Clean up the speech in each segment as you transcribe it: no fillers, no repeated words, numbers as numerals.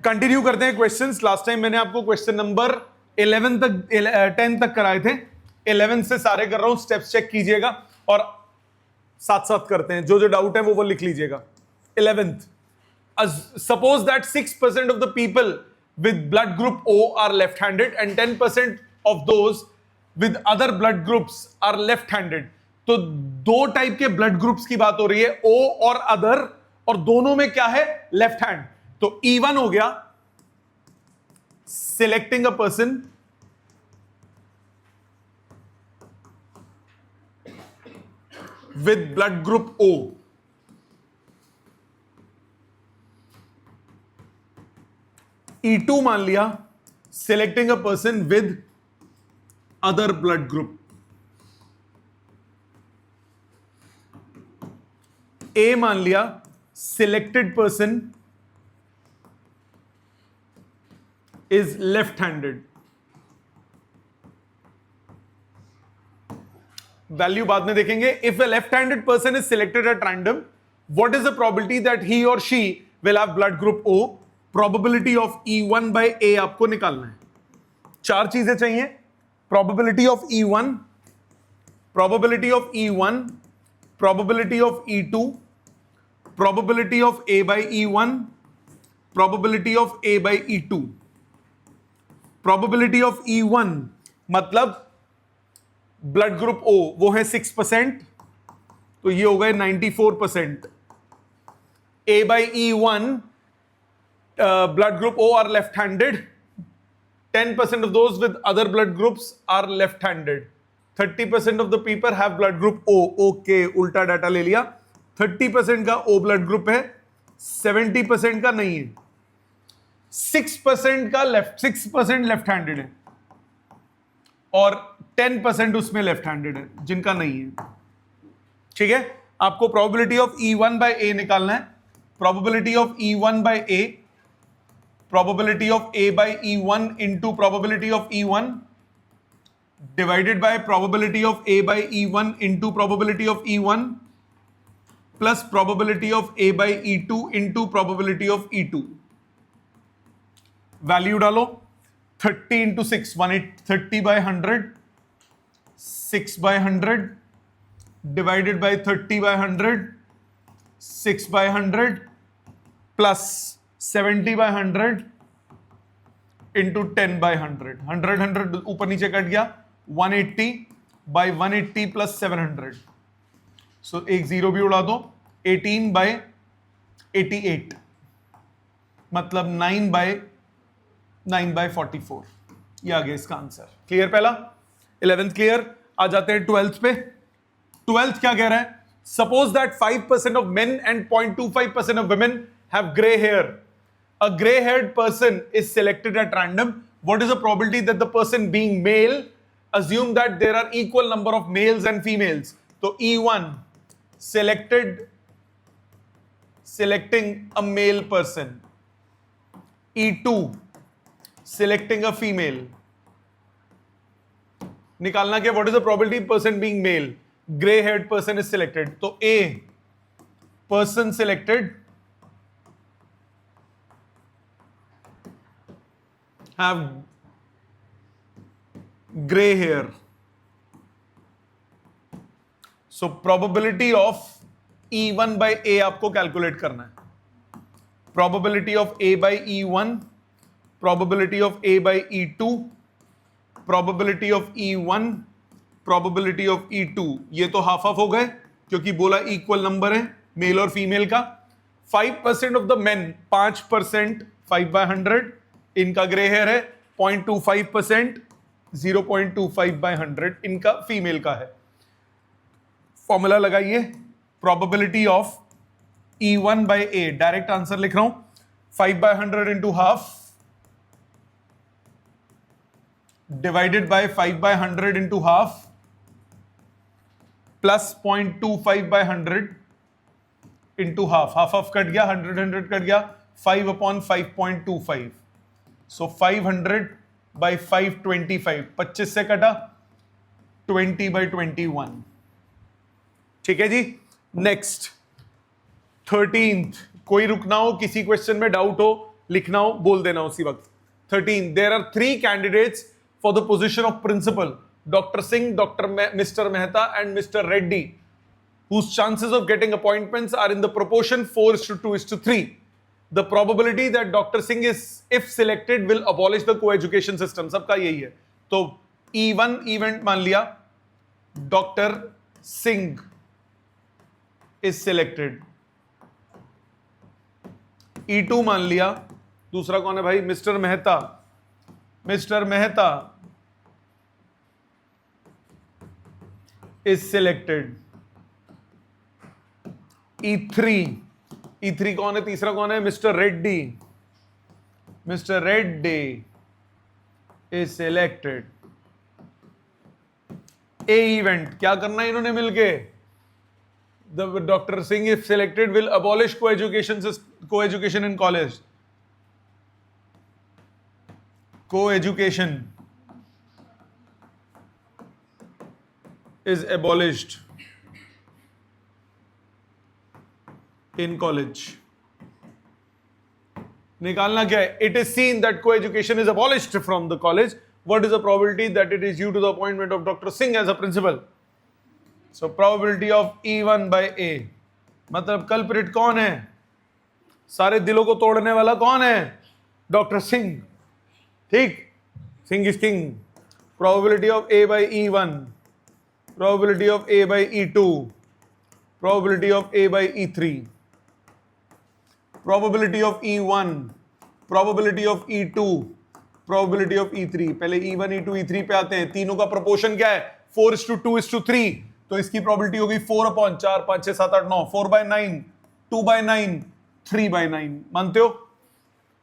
Continue करते हैं questions. Last time मैंने आपको क्वेश्चन नंबर 11 तक 10 तक कराए थे। 11 से सारे कर रहा हूं, स्टेप्स चेक कीजिएगा और साथ साथ करते हैं। जो जो डाउट है वो लिख लीजिएगा। 11th, suppose that 6% of the people with blood group O are left-handed and 10% of those with other blood groups are left-handed। तो दो टाइप के ब्लड ग्रुप्स की बात हो रही है, O और अदर, और दोनों में क्या है, लेफ्ट हैंड। तो E1 हो गया selecting a person with blood group O। E2 मान लिया selecting a person with other blood group. A मान लिया selected person is left handed. Value बाद में देखेंगे। If a left handed person is selected at random, what is the probability that he or she will have blood group O? Probability of E1 by A आपको निकालना है। चार चीजें चाहिए। Probability of E1, probability of E1, probability of E2, probability of A by E1, probability of A by E2। Probability of E1 मतलब blood group O वो है 6%, तो ये हो गए 94%। A by E1 blood group O are left-handed, 10% of those with other blood groups are left-handed, 30% of the people have blood group O। okay, उल्टा data ले लिया। 30% का O blood group है, 70% का नहीं है। 6% का 6% लेफ्ट-हैंडेड है और 10% उसमें लेफ्ट-हैंडेड है जिनका नहीं है। ठीक है, आपको probability of E1 by A निकालना है। Probability of E1 by A, probability of A by E1 into probability of E1 divided by probability of A by E1 into probability of E1 plus probability of A by E2 into probability of E2। Value डालो। 30 into 6, 30 by 100, 6 by 100 divided by 30 by 100, 6 by 100 plus 70 by 100 into 10 by 100। 100 ऊपर नीचे cut गया। 180 by 180 plus 700। सो एक zero भी उड़ा दो। 18 by 88 मतलब 9 by 44। ये आ गया इसका आंसर। क्लियर पहला? 11th clear. आ जाते हैं 12th पे। 12th क्या कह रहा है? Suppose that 5% of main and 0.25% of women have gray hair। A gray-haired person is selected at random. What is the probability that the person being male, assume that there are equal number of males and females? So E1 selecting a male person, E2 selecting a female। निकालना क्या? What is the probability person being male, gray-haired person is selected? तो A person selected have gray hair, so probability of E1 by A आपको calculate करना है। probability of A by E1, probability of A by E2, probability of E1, probability of E2। ये तो half half हो गए क्योंकि बोला equal number है मेल और फीमेल का। 5% ऑफ द मेन, 5%, 5 by 100 इनका ग्रे हेयर है। 0.25%, 0.25 by 100 इनका फीमेल का है। फॉर्मूला लगाइए। Probability of E1 by A, direct answer लिख रहा हूं। 5 by 100 into half divided by 5 by 100 into half plus 0.25 by 100 into half. Half half cut गया, 100 कट गया, 5/5.25। सो 500 by 525, 25 से कटा 20 by 21। ठीक है जी। नेक्स्ट 13th, कोई रुकना हो, किसी क्वेश्चन में डाउट हो लिखना हो बोल देना उसी वक्त। 13 there are 3 candidates for the position of principal, doctor Singh, mister Mehta and mister Reddy, whose chances of getting appointments are in the proportion 4:2:3. The probability that Dr. Singh is, if selected, will abolish the co-education system. सबका यही है। तो E1 event मान लिया, doctor Singh is selected. E2 मान लिया, दूसरा कौन है भाई, mister Mehta, mister Mehta is selected. E3 कौन है, तीसरा कौन है, mister Reddy, mister Reddy is selected. A event क्या करना है इन्होंने मिलके, the doctor Singh if selected will abolish co-education in college, co-education is abolished in college। निकालना क्या है, it is seen that co-education is abolished from the college, what is the probability that it is due to the appointment of Dr. Singh as a principal? So probability of E1 by A, मतलब culprit कौन है, सारे दिलों को तोड़ने वाला कौन है, डॉक्टर सिंह, ठीक, Singh is king. probability of A by E1, probability of A by E2, probability of A by E3, probability of E1, probability of E2, probability of E3। पहले E1, E2, E3 पे आते हैं। तीनों का प्रोपोर्शन क्या है, 4:2:3, तो इसकी प्रोबेबिलिटी होगी 4/4, 5, 6, 7, 8, 9, 4/9, 2/9, 3/9। मानते हो?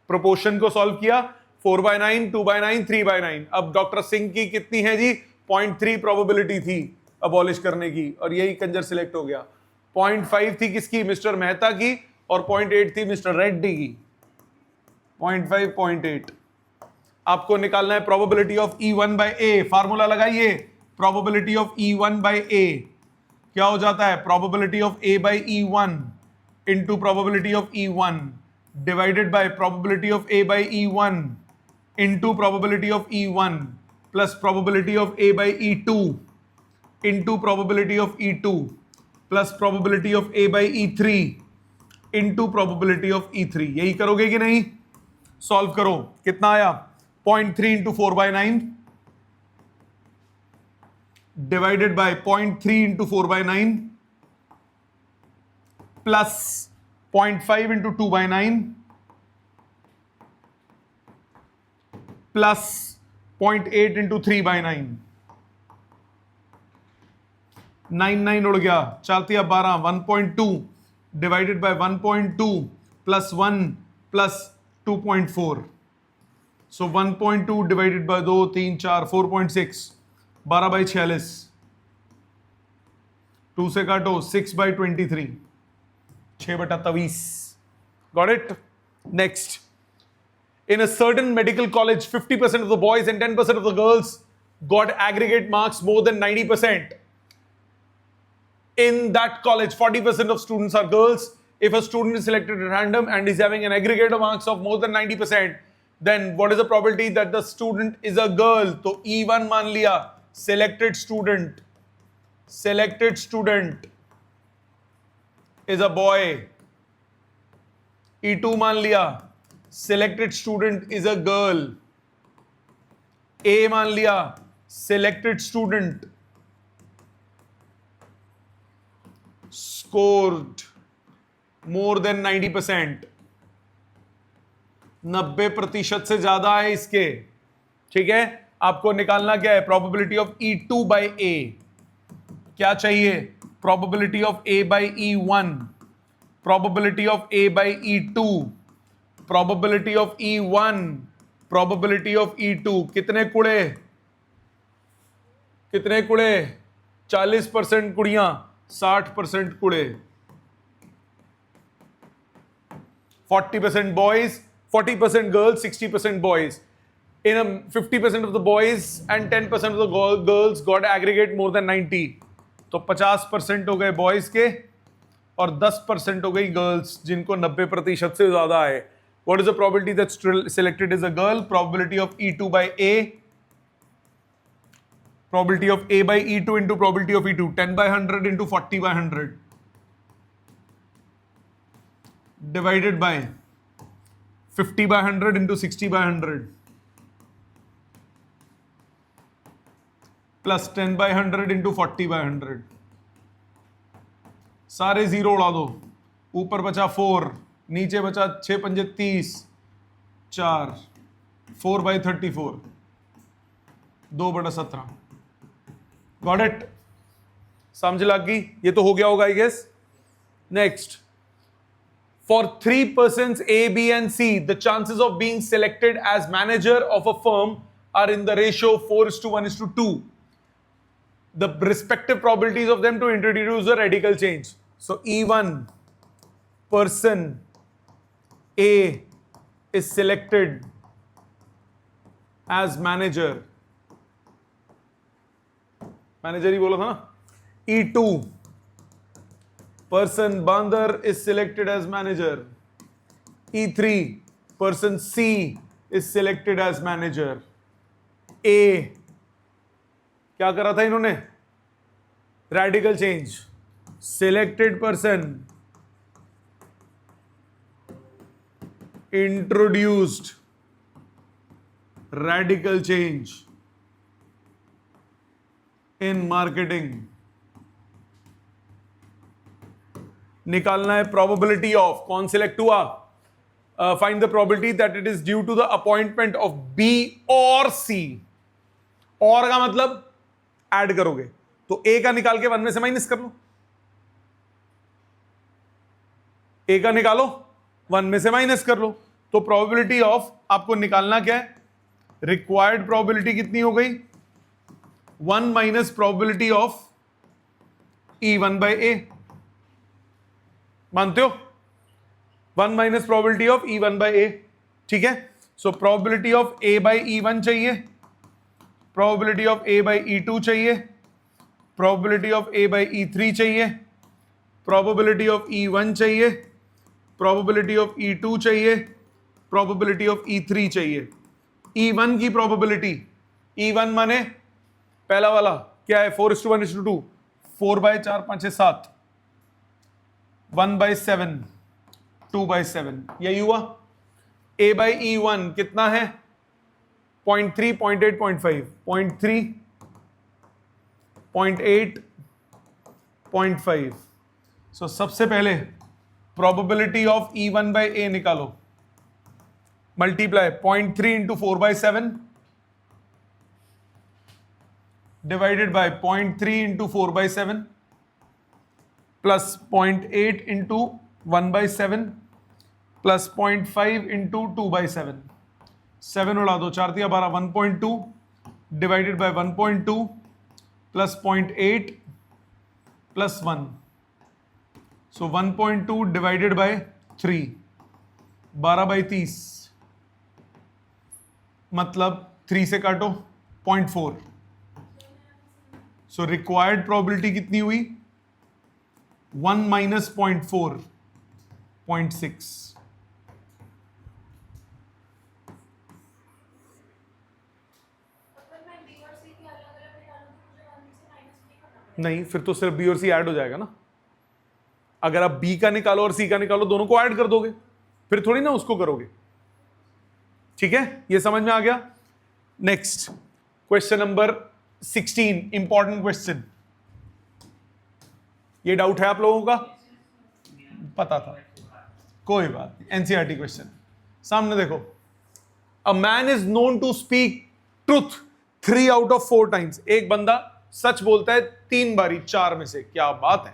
प्रोपोर्शन को सॉल्व किया, 4/9, 2/9, 3/9। अब डॉक्टर सिंह की कितनी है जी, 0.3 प्रोबेबिलिटी थी अबॉलिश करने की, और यही कंजर सिलेक्ट हो गया। 0.5 थी किसकी, मिस्टर मेहता की, और 0.8 थी मिस्टर रेड्डी की। 0.5, 0.8। आपको निकालना है probability of E1 by A। Formula लगाइए, probability of E1 by A क्या हो जाता है, probability of A by E1 into probability of E1 divided by probability of A by E1 into probability of E1 plus probability of A by E2 into probability of E2 plus probability of A by E3 into probability of E3। यही करोगे कि नहीं, solve करो, कितना आया, 0.3 into 4/9 divided by 0.3 into 4/9 plus 0.5 into 2/9 plus 0.8 into 3/9। 9 उड़ गया, चालती है 12, 1.2 divided by 1.2 plus 1 plus 2.4। So 1.2 divided by 2, 3, 4, 4.6, 12/46, 2 से काटो, 6/23, 6/23। Got it? Next, in a certain medical college 50% of the boys and 10% of the girls got aggregate marks more than 90%. In that college 40% of students are girls. If a student is selected at random and is having an aggregate of marks of more than 90%, then what is the probability that the student is a girl? तो E1 मान लिया, selected student is a boy। E2 मान लिया, selected student is a girl। A मान लिया, selected student scored more than 90%, 90% से ज्यादा है इसके, ठीक है। आपको निकालना क्या है, probability of E2 by A। क्या चाहिए, probability of A by E1, probability of A by E2, probability of E1, probability of E2। कितने कुड़े, 40% कुड़ियां, 60% कुड़े। 40% boys, 40% girls, 60% boys। In a 50% of the boys and 10% of the girls got aggregate more than 90। तो 50% हो गए boys के और 10% हो गई गर्ल्स जिनको 90% से ज्यादा है। What is the probability that selected is a girl? Probability of E2 by A. Probability of A by E2 into probability of E2. 10 by 100 into 40 by 100. Divided by 50 by 100 into 60 by 100. Plus 10 by 100 into 40 by 100. सारे zero उड़ा दो. ऊपर बचा 4, नीचे बचा 6 पंजे 30, 4, 4 by 34, 2/17. Got it? समझ लग गई? ये तो हो गया होगा I guess. Next, for 3 persons A, B and C, the chances of being selected as manager of a firm are in the ratio 4:1:2. The respective probabilities of them to introduce a radical change. So E1 person A is selected as manager. Manager ही बोला था ना. E2 person Bandar is selected as manager. E3 person C is selected as manager. A क्या करा था इन्होंने? Radical change. Selected person introduced radical change in marketing. निकालना है probability of, कौन select हुआ? Find the probability that it is due to the appointment of B or C. और का मतलब ऐड करोगे तो A का निकाल के 1 में से माइनस कर लो. A का निकालो 1 में से माइनस कर लो. तो प्रोबेबिलिटी ऑफ आपको निकालना क्या है? रिक्वायर्ड प्रोबेबिलिटी कितनी हो गई? 1 minus probability of E1 by A. मानते हो? 1 minus probability of E1 by A. ठीक है. So probability of A by E1 चाहिए, probability of A by E2 चाहिए, probability of A by E3 चाहिए, प्रोबेबिलिटी ऑफ E1 चाहिए, probability of E2 चाहिए, probability of E3 चाहिए. E1 की probability, E1 माने पहला वाला क्या है? 4:1:2. 4 बाय 4 5 7, 1 by 7, 2 by 7. यही हुआ. A by E1 कितना है? 0.3, 0.8, 0.5. 0.3, 0.8, 0.5. सो सबसे पहले probability of E1 by A निकालो. Multiply 0.3 into 4 by 7 divided by 0.3 into 4 by 7 plus 0.8 into 1 by 7 plus 0.5 into 2 by 7. 7 उड़ा दो, 4 दिया 12, 1.2 divided by 1.2 plus 0.8 plus 1. So 1.2 divided by 3, 12 by 30. मतलब 3 से काटो 0.4. सो रिक्वायर्ड प्रोबेबिलिटी कितनी हुई? 1 minus 0.4, 0.6. नहीं, फिर तो सिर्फ बी और सी ऐड हो जाएगा ना. अगर आप बी का निकालो और सी का निकालो, दोनों को ऐड कर दोगे, फिर थोड़ी ना उसको करोगे. ठीक है, ये समझ में आ गया. Next question number 16, important question. ये डाउट है आप लोगों का? पता था, कोई बात नहीं. एनसीईआरटी क्वेश्चन सामने देखो. A man is known to speak truth 3 out of 4 times. एक बंदा सच बोलता है 3 बारी 4 में से. क्या बात है.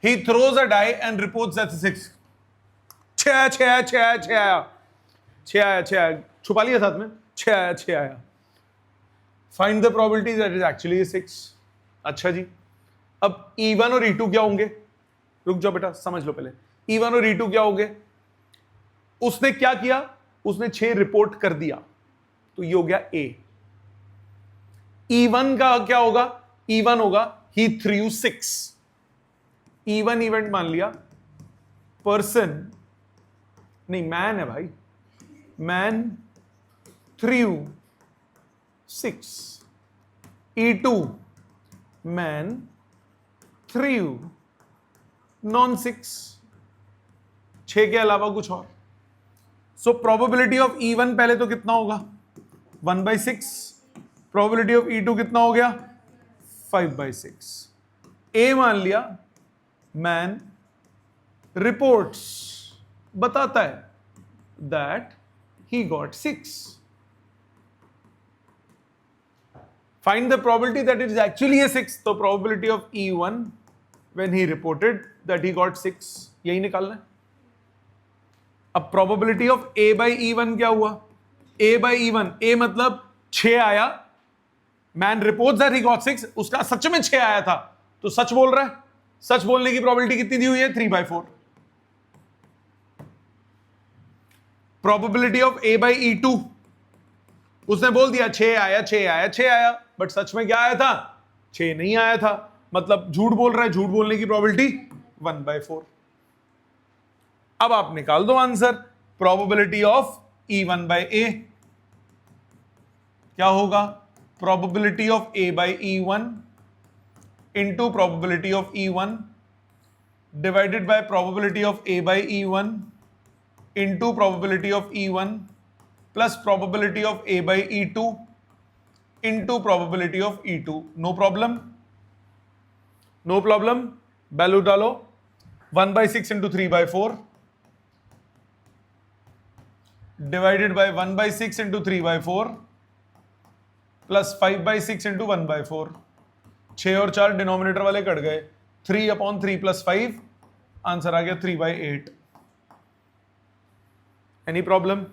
He throws a die and reports that 6. 6 आया. छुपा लिया साथ में. 6 आया. Find the probability that is actually 6. अच्छा जी. अब E1 और E2 क्या होंगे? रुक जाओ बेटा, समझ लो पहले. E1 और E2 क्या होंगे? उसने क्या किया? उसने 6 रिपोर्ट कर दिया, तो ये हो गया A. E1 का क्या होगा? E1 होगा he threw 6. E1 इवेंट मान लिया. पर्सन नहीं मैन है भाई, man through 6, E2 man through non 6, 6 के अलावा कुछ और। सो प्रोबेबिलिटी ऑफ E1 पहले तो कितना होगा 1/6, प्रोबेबिलिटी ऑफ E2 कितना हो गया 5/6। ए मान लिया, मैन रिपोर्ट्स बताता है that he got 6। Find the probability that it is actually a 6। तो probability of E1 when he reported that he got 6, यही निकालना है। अब probability of A by E1 क्या हुआ, A by E1, A मतलब 6 आया, man reports that he got 6, उसका सच में 6 आया था तो सच बोल रहा है। सच बोलने की प्रोबेबिलिटी कितनी दी हुई है 3/4। Probability of A by E2, उसने बोल दिया 6 आया 6 आया 6 आया, बट सच में क्या आया था 6 नहीं आया था, मतलब झूठ बोल रहा है, झूठ बोलने की प्रोबेबिलिटी 1/4। अब आप निकाल दो answer. Probability of E1 by A क्या होगा, probability of A by E1 into probability of E1 divided by probability of A by E1 into probability of E1 plus probability of A by E2 into probability of E2। No problem, no problem. Value डालो, 1/6 into 3/4 divided by 1/6 into 3/4 plus 5/6 into 1/4। 6 और 4 denominator वाले cut गए, 3/3 plus 5, answer आ गया 3/8। Any problem,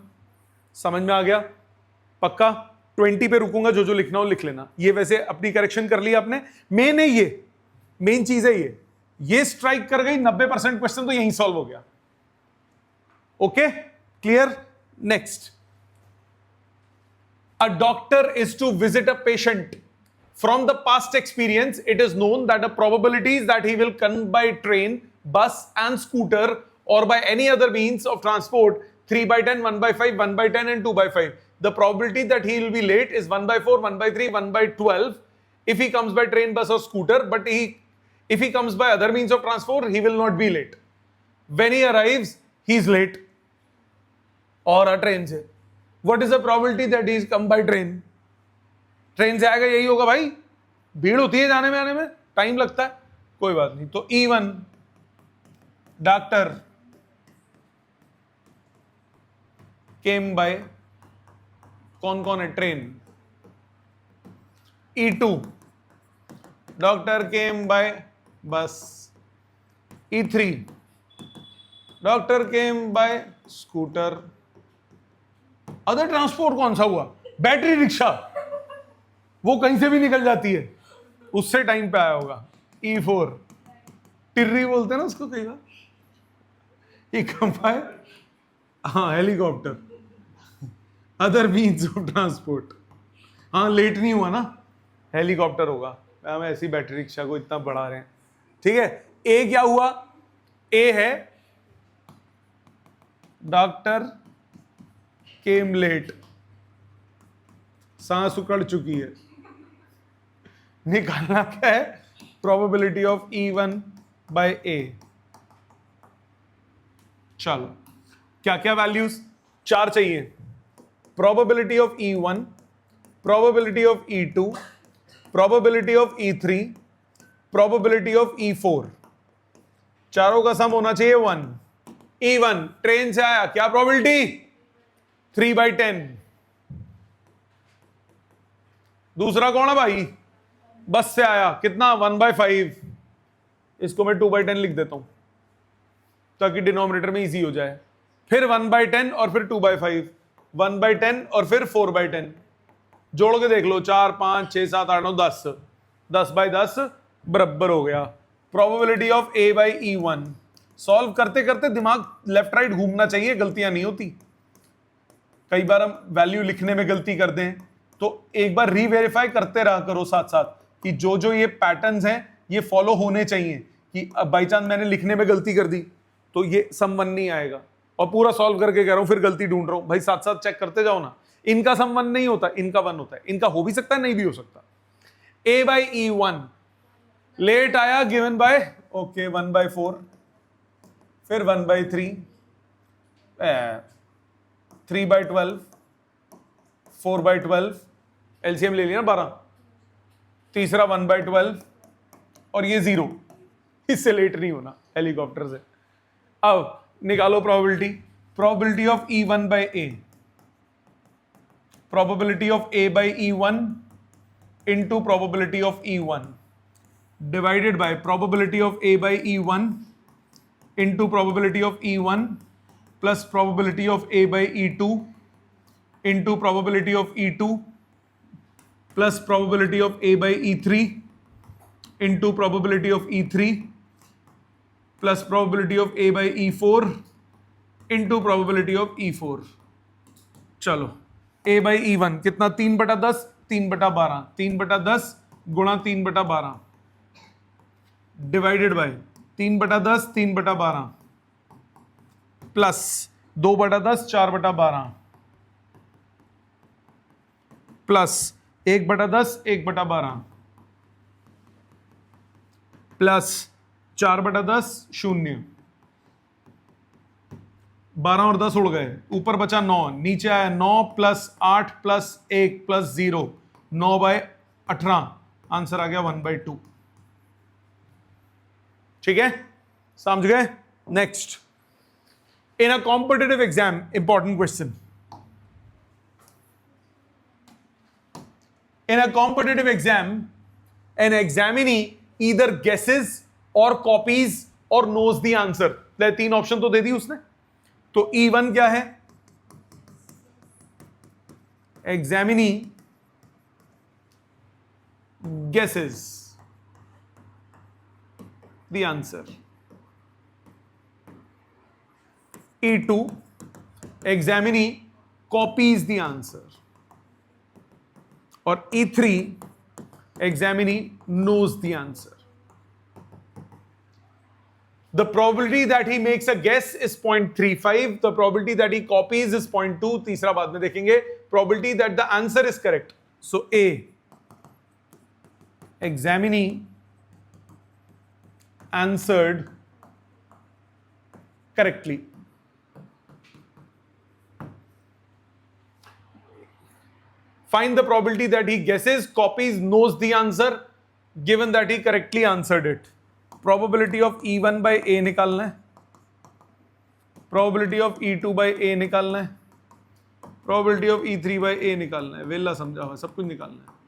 समझ में आ गया पक्का? 20 पे रुकूंगा, जो जो लिखना हो लिख लेना। ये वैसे अपनी करेक्शन कर ली आपने, मेन है ये, मेन चीज है ये स्ट्राइक कर गई 90% क्वेश्चन तो यहीं सॉल्व हो गया। Okay clear? Next, a doctor is to visit a patient. From the past experience, it is known that the probabilities that he will come by train, bus and scooter or by any other means of transport 3/10, 1/5, 1/10 and 2/5. The probability that he will be late is 1/4, 1/3, 1/12 if he comes by train, bus or scooter, but if he comes by other means of transport, he will not be late. When he arrives, he is late. और a train से What is the probability that he is come by train? Train से आएगा, यही होगा भाई, भीड़ होती है जाने में आने में, टाइम लगता है, कोई बात नहीं। तो E1 डॉक्टर केम बाय, कौन कौन है train, E2 doctor came by बस, E3 doctor came by scooter. Other transport कौन सा हुआ, बैटरी रिक्शा, वो कहीं से भी निकल जाती है, उससे टाइम पे आया होगा। E4 टिर्री बोलते हैं ना उसको कई बार, हाँ helicopter, other means of transport, हाँ लेट नहीं हुआ ना, हेलीकॉप्टर होगा। हम ऐसी बैटरी रिक्शा को इतना बढ़ा रहे हैं, ठीक है। ए क्या हुआ, ए है डॉक्टर केम लेट, सांस उकड़ चुकी है। निकालना क्या है, probability of E1 by A। चलो क्या क्या वैल्यूज, 4 चाहिए। Probability of E1, probability of E2, probability of E3, probability of E4, चारों का सम होना चाहिए 1। E1 ट्रेन से आया, क्या प्रोबेबिलिटी 3/10। दूसरा कौन है भाई, बस से आया, कितना 1/5, इसको मैं 2/10 लिख देता हूं ताकि डिनोमिनेटर में इजी हो जाए। फिर 1/10 और फिर 2/5, 1/10 और फिर 4/10, जोड़ के देख लो, 4 5 6 7 8 9 10, 10/10 बराबर हो गया। Probability of A by E1, solve करते करते दिमाग लेफ्ट राइट घूमना चाहिए, गलतियां नहीं होती। कई बार हम वैल्यू लिखने में गलती कर दें तो एक बार रीवेरीफाई करते रहा करो साथ साथ कि जो जो ये पैटर्न्स हैं ये फॉलो होने चाहिए, कि अब बाई चांस मैंने लिखने में गलती कर दी तो ये सम 1 नहीं आएगा। और पूरा सॉल्व करके कह रहा हूं, फिर गलती ढूंढ रहा हूं। भाई साथ साथ चेक करते जाओ ना। इनका सम 1 नहीं होता, इनका 1 होता है। इनका हो भी सकता है, नहीं भी हो सकता। a by e1 लेट आया, गिवन बाय ओके 1/4, फिर 1/3, 3/12, 4/12, एलसीएम ले लिया ना 12, तीसरा 1/12 और ये 0। इससे लेट नहीं होना हेलीकॉप्टर से। अब निकालो probability. Probability of E1 by A, probability of A by E1 into probability of E1 divided by probability of A by E1 into probability of E1 plus probability of A by E2 into probability of E2 plus probability of A by E3 into probability of E3 plus probability of A by E4 into probability of E4। चलो A by E1 कितना, 3/10, 3/12, 3/10 गुणा 3/12 divided by 3/10, 3/12 plus 2/10, 4/12 plus 1/10, 1/12 plus 4/10, 0। 12 और 10 उड़ गए, ऊपर बचा 9, नीचे आया 9 प्लस 8 प्लस 1 प्लस 0, 9/18। आंसर आ गया 1/2। ठीक है, समझ गए। Next, in a competitive exam, important question. In a competitive exam, an examinee either guesses or copies or knows the answer. 3 option तो दे दी उसने। तो E1 क्या है? Examinee guesses the answer. E2, examinee copies the answer. और E3, examinee knows the answer. The probability that he makes a guess is 0.35. The probability that he copies is 0.2. तीसरा बाद में देखेंगे। Probability that the answer is correct. So A, examinee answered correctly. Find the probability that he guesses, copies, knows the answer, given that he correctly answered it. Probability of E1 by A निकालना है, probability of E2 by A निकालना है, probability of E3 by A निकालना है। वेला समझा हुआ, सब कुछ निकालना है।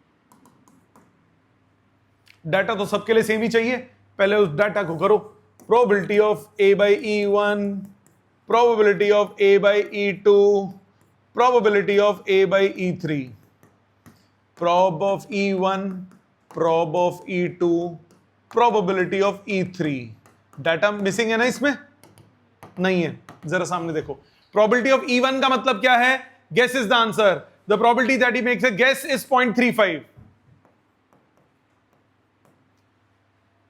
डाटा तो सबके लिए सेम ही चाहिए, पहले उस डाटा को करो। probability of A by E1, probability of A by E2, probability of A by E3, prob of E1, prob of E2, probability of E3। Data missing है ना इसमें? नहीं है, जरा सामने देखो। probability of E1 का मतलब क्या है? guess is the answer. The probability that he makes a guess is 0.35.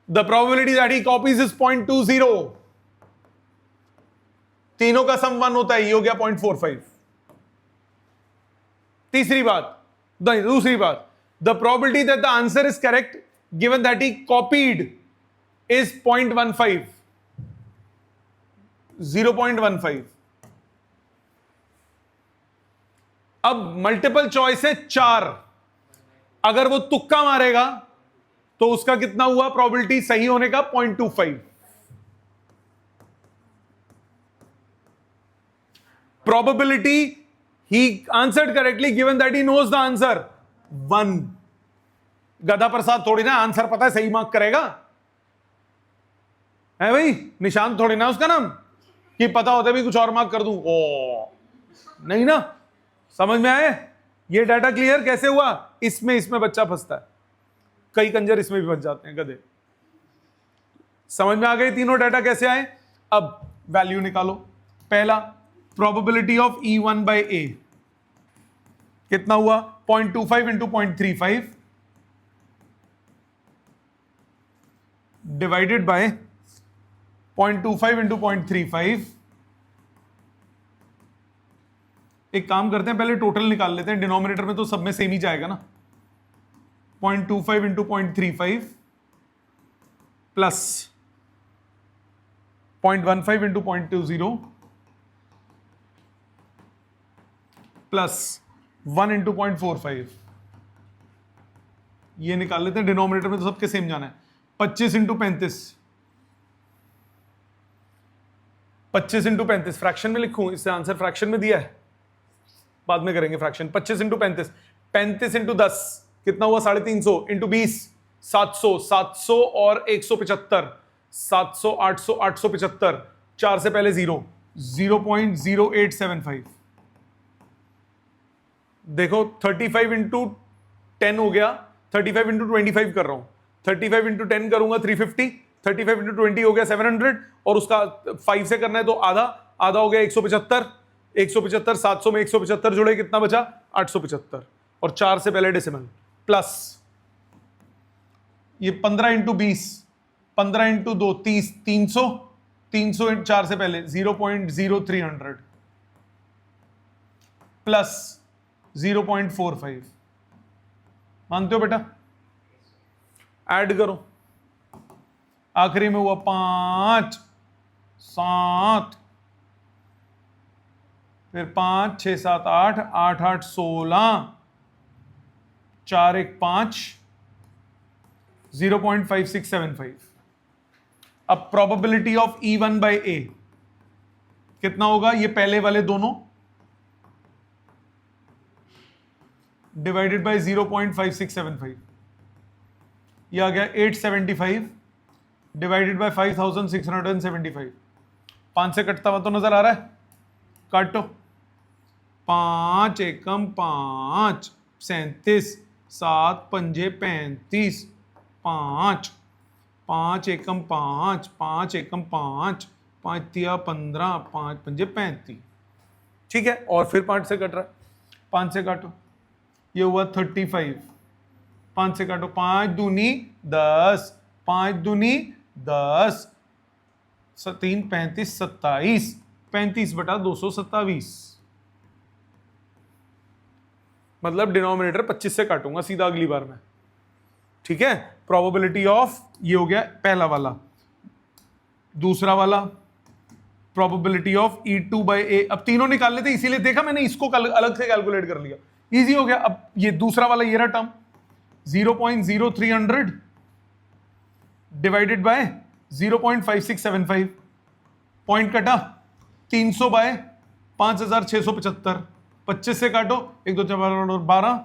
The probability that he copies is 0.20. तीनों का सम 1 होता है, ये हो गया 0.45। तीसरी बात, दूसरी बात, the probability that the answer is correct given that he copied is 0.15, 0.15। अब मल्टीपल चॉइस है 4, अगर वो तुक्का मारेगा तो उसका कितना हुआ प्रोबेबिलिटी सही होने का? 0.25। Probability he answered correctly given that he knows the answer 1। गधा प्रसाद थोड़ी ना आंसर पता है सही मार्क करेगा, है भाई? निशांत थोड़ी ना उसका नाम कि पता होता भी कुछ और मार्क कर दूं। ओ नहीं ना, समझ में आए? ये डाटा क्लियर कैसे हुआ? इसमें बच्चा फंसता है, कई कंजर इसमें भी फंस जाते हैं, गधे। समझ में आ गए तीनों डाटा कैसे आए? अब वैल्यू निकालो। पहला, probability of E1 by A कितना हुआ? 0.25 into 0.35 डिवाइडेड बाय 0.25 into 0.35 एक काम करते हैं, पहले टोटल निकाल लेते हैं, डिनोमिनेटर में तो सब में सेम ही जाएगा ना। 0.25 into 0.35 plus 0.15 into 0.20 plus 1 into 0.45, ये निकाल लेते हैं। डिनोमिनेटर में तो सबके सेम जाना है। 25 इंटू 35, 25 इंटू 35 फ्रैक्शन में लिखूं, इससे आंसर फ्रैक्शन में दिया है, बाद में करेंगे फ्रैक्शन। 25 इंटू 35, 35 इंटू 10 कितना हुआ 350 इंटू 20 700, 700 और 175, 700 800 875, 4 से पहले 0, 0.0875। देखो 35 इंटू 10 हो गया, 35 इंटू 25 कर रहा हूं, 35 इंटू 10 करूंगा 350, 35 इंटू 20 हो गया 700, और उसका 5 से करना है तो आधा, आधा हो गया 175, 175 700 में 175 जुड़े कितना बचा 875, और 4 से पहले डेसिमल, प्लस ये 15 इंटू 20, 15 इंटू 2 30, 300, 300 इंटू 4 से पहले 0.0300 प्लस 0.45। मानते हो बेटा? ऐड करो, आखिरी में हुआ 5 7, फिर 5 6 7 8 8 8 16, 4 1 5, 0.5675। अब प्रोबेबिलिटी ऑफ E1 बाई ए कितना होगा? ये पहले वाले दोनों डिवाइडेड बाय 0.5675, ये आ गया 875 डिवाइडेड बाय 5675। 5 से कटता हुआ तो नजर आ रहा है? काटो, 5 एकम 5, 37, 7 पंजे 35, 5 5 एकम 5, 5 एकम 5, 5 तिया 15, 5 पंजे 35। ठीक है, और फिर 5 से कट रहा है, 5 से काटो, ये हुआ 35, 5 से काटो, 5 दूनी 10, 5 दूनी 10, 3 35 27, 35 बटा 227, मतलब डिनोमिनेटर 25 से काटूंगा सीधा अगली बार में। ठीक है, प्रोबेबिलिटी ऑफ, ये हो गया पहला वाला। दूसरा वाला प्रोबेबिलिटी ऑफ E2 बाई ए, अब तीनों निकाल लेते, इसीलिए देखा मैंने इसको अलग से कैलकुलेट कर लिया, इजी हो गया। अब ये दूसरा वाला ये रहा टर्म, 0.0300 डिवाइडेड बाय 0.5675, पॉइंट कटा 300 बाय 5675, 25 से काटो 1 2 4 12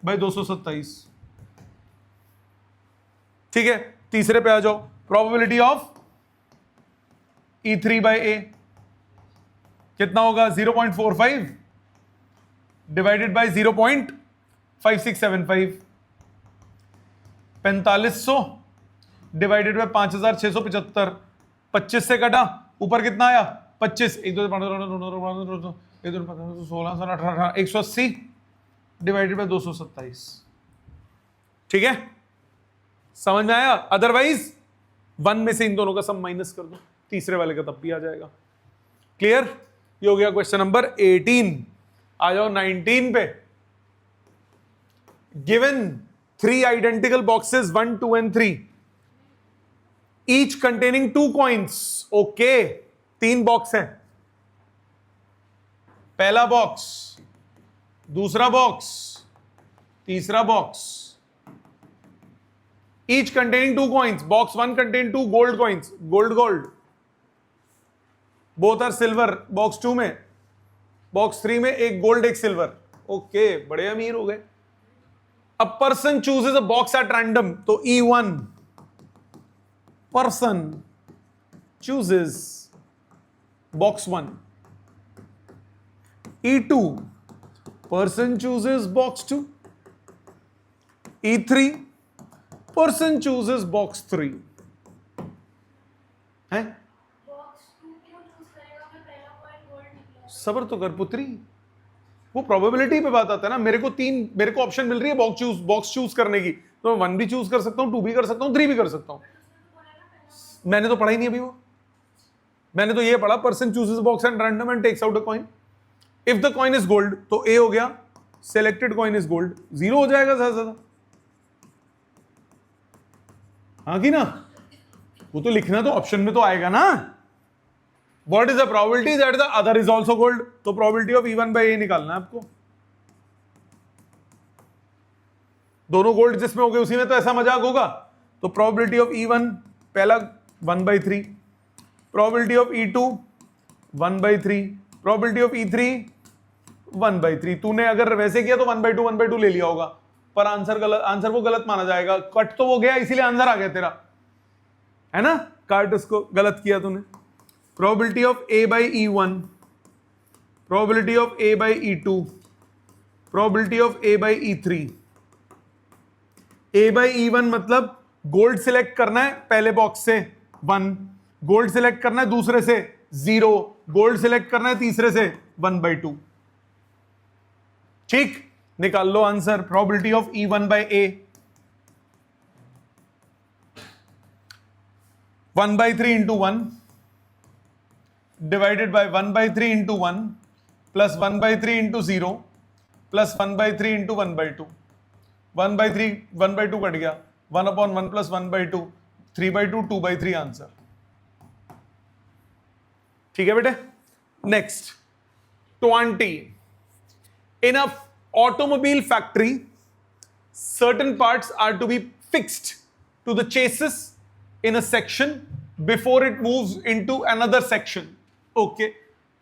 बाय 227। ठीक है, तीसरे पे आ जाओ, प्रोबेबिलिटी ऑफ E3 बाय ए कितना होगा? 0.45 डिवाइडेड बाय 0.5675, 4500 डिवाइडेड बाय 5675, 25 से कटा, ऊपर कितना आया 25, 1 2 16 18 180 डिवाइडेड बाय 227। ठीक है, समझ में आया? अदरवाइज 1 में से इन दोनों का सम माइनस कर दो, तीसरे वाले का तब भी आ जाएगा। क्लियर? ये हो गया क्वेश्चन नंबर 18। आ जाओ 19 पे। Given 3 identical boxes 1 2 and 3 each containing 2 coins. Okay, 3 box हैं, पहला बॉक्स, दूसरा बॉक्स, तीसरा box, each containing 2 coins. Box 1 contain 2 gold coins, gold, both are silver. Box 2 में, बॉक्स 3 में एक गोल्ड एक सिल्वर। ओके, बड़े अमीर हो गए। A person chooses a box at random, तो E1 person chooses box 1, E2 person chooses box 2, E3 person chooses box 3 है। सबर तो कर पुत्री, वो प्रोबेबिलिटी पे बात आता है ना। मेरे को ऑप्शन मिल रही है बॉक्स चूज करने की, तो मैं 1 भी चूज कर सकता हूं, 2 भी कर सकता हूं, 3 भी कर सकता हूं। मैंने तो पढ़ा ही नहीं अभी वो, मैंने तो ये पढ़ा person chooses box and random and takes out a coin. If the coin is gold तो ए हो गया, सिलेक्टेड कॉइन इज गोल्ड, 0 हो जाएगा ज्यादा ज्यादा, हाँ कि ना? वो तो लिखना तो ऑप्शन में तो आएगा ना। What is the probability that the other is also gold, तो प्रोबेबिलिटी ऑफ E1 बाय ए निकालना है आपको। दोनों गोल्ड जिसमें हो गए उसी में तो ऐसा मजाक होगा। तो प्रोबेबिलिटी ऑफ E1 पहला 1/3, probability of E2 1/3, probability of E3 1/3। तूने अगर वैसे किया तो 1/2 ले लिया होगा, पर आंसर गलत, आंसर वो गलत माना जाएगा। कट तो वो गया इसीलिए आंसर आ गया तेरा, है ना? काट उसको, गलत किया तूने। Probability of A by E1, probability of A by E2, probability of A by E3। A by E1 मतलब गोल्ड सिलेक्ट करना है पहले बॉक्स से 1, गोल्ड सिलेक्ट करना है दूसरे से 0, गोल्ड सिलेक्ट करना है तीसरे से 1/2। ठीक, निकाल लो answer. Probability of E1 by A 1/3 into 1 divided by 1/3 into 1 plus 1/3 into 0 plus 1/3 into 1/2। 1/3 1/2 cut गया, 1/1 plus 1/2 3/2 2/3 आंसर। ठीक है बेटे। Next 20, in a automobile factory certain parts are to be fixed to the chassis in a section before it moves into another section. Okay,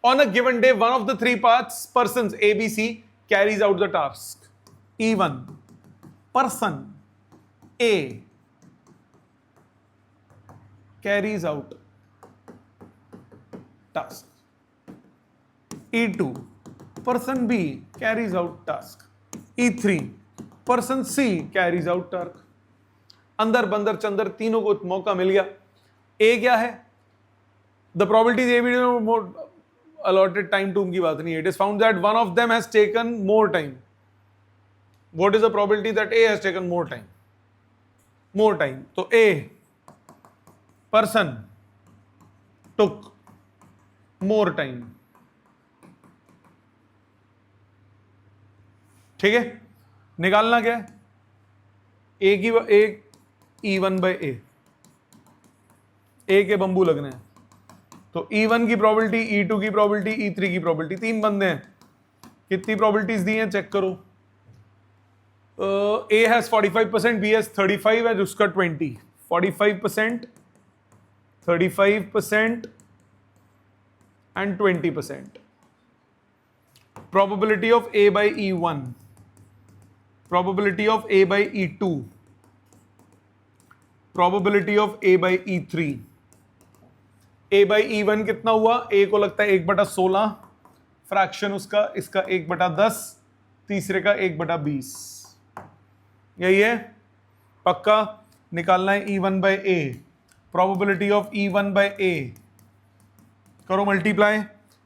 on a given day one of the three persons A, B, C carries out the task. E1 person A carries out task, E2 person B carries out task, E3 person C carries out task। अंदर बंदर चंदर तीनों को मौका मिल गया। A क्या है? The probability A B more allotted time to की बात नहीं है। It is found that one of them has taken more time. What is the probability that A has taken more time? More time, तो A person took more time. ठीक है, निकालना क्या है? ए की एक E1 बाय ए, ए के बंबू लगने हैं, तो E1 की प्रोबेबिलिटी, E2 की प्रोबेबिलिटी, E3 की प्रोबेबिलिटी, 3 बंदे हैं, कितनी प्रोबेबिलिटीज दी हैं चेक करो। ए हैज 45%, बी हैज 35 है, उसका 20, 45%, 35% and 20%। Probability of A by E1, probability of A by E2, probability of A by E3। A by E1 कितना हुआ? ए को लगता है 1/16, फ्रैक्शन उसका, इसका 1/10, तीसरे का 1/20। यही है, पक्का निकालना है E1 by A. Probability of E1 by A करो multiply,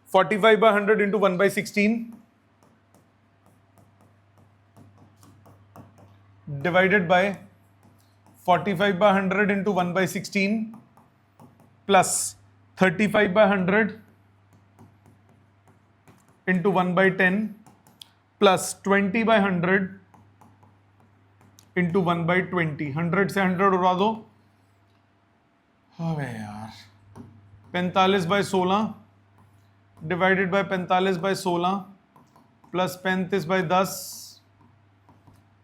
45/100 into 1/16 divided by 45/100 into 1/16 plus 35/100 into 1/10 plus 20/100 into 1/20। 100 से 100 उड़ा दो, अबे यार 45/16 डिवाइडेड बाय 45/16 प्लस 35/10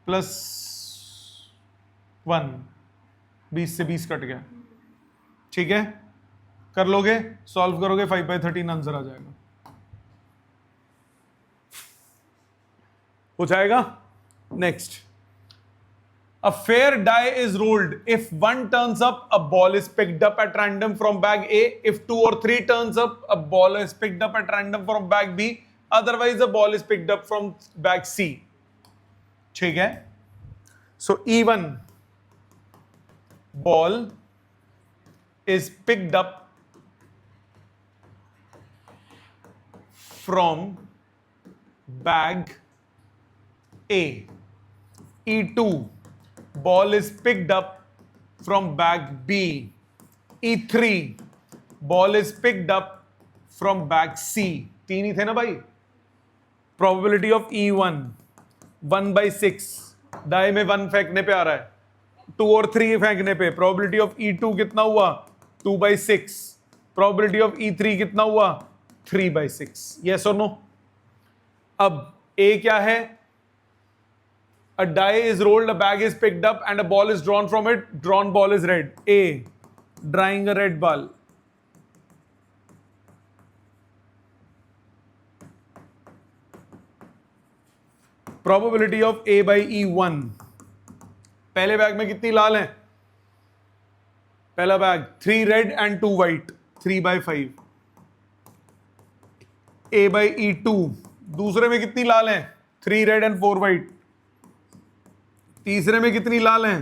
प्लस 1, 20 से 20 कट गया। ठीक है, कर लोगे, सॉल्व करोगे, 5/13 आंसर आ जाएगा। हो जाएगा। Next, a fair die is rolled. If one turns up, a ball is picked up at random from bag A. If 2 or 3 turns up, a ball is picked up at random from bag B. Otherwise, a ball is picked up from bag C. ठीक है, so E1 ball is picked up from bag A. E2 ball is picked up from bag B. E3 ball is picked up from bag C. तीन ही थे ना भाई, probability of E1 1/6, die में 1 फेंकने पे आ रहा है, 2 और 3 फेंकने पे। प्रोबेबिलिटी ऑफ E2 कितना हुआ? 2/6। प्रोबेबिलिटी ऑफ E3 कितना हुआ? 3/6। यस और नो? अब A क्या है? A die is rolled, a bag is picked up, and a ball is drawn from it. Drawn ball is red. A, drawing a red ball. Probability of A by E1. पहले bag में कितनी लाल हैं? पहला bag 3 red and 2 white, 3/5। A by E2, दूसरे में कितनी लाल हैं? 3 red and 4 white. तीसरे में कितनी लाल हैं?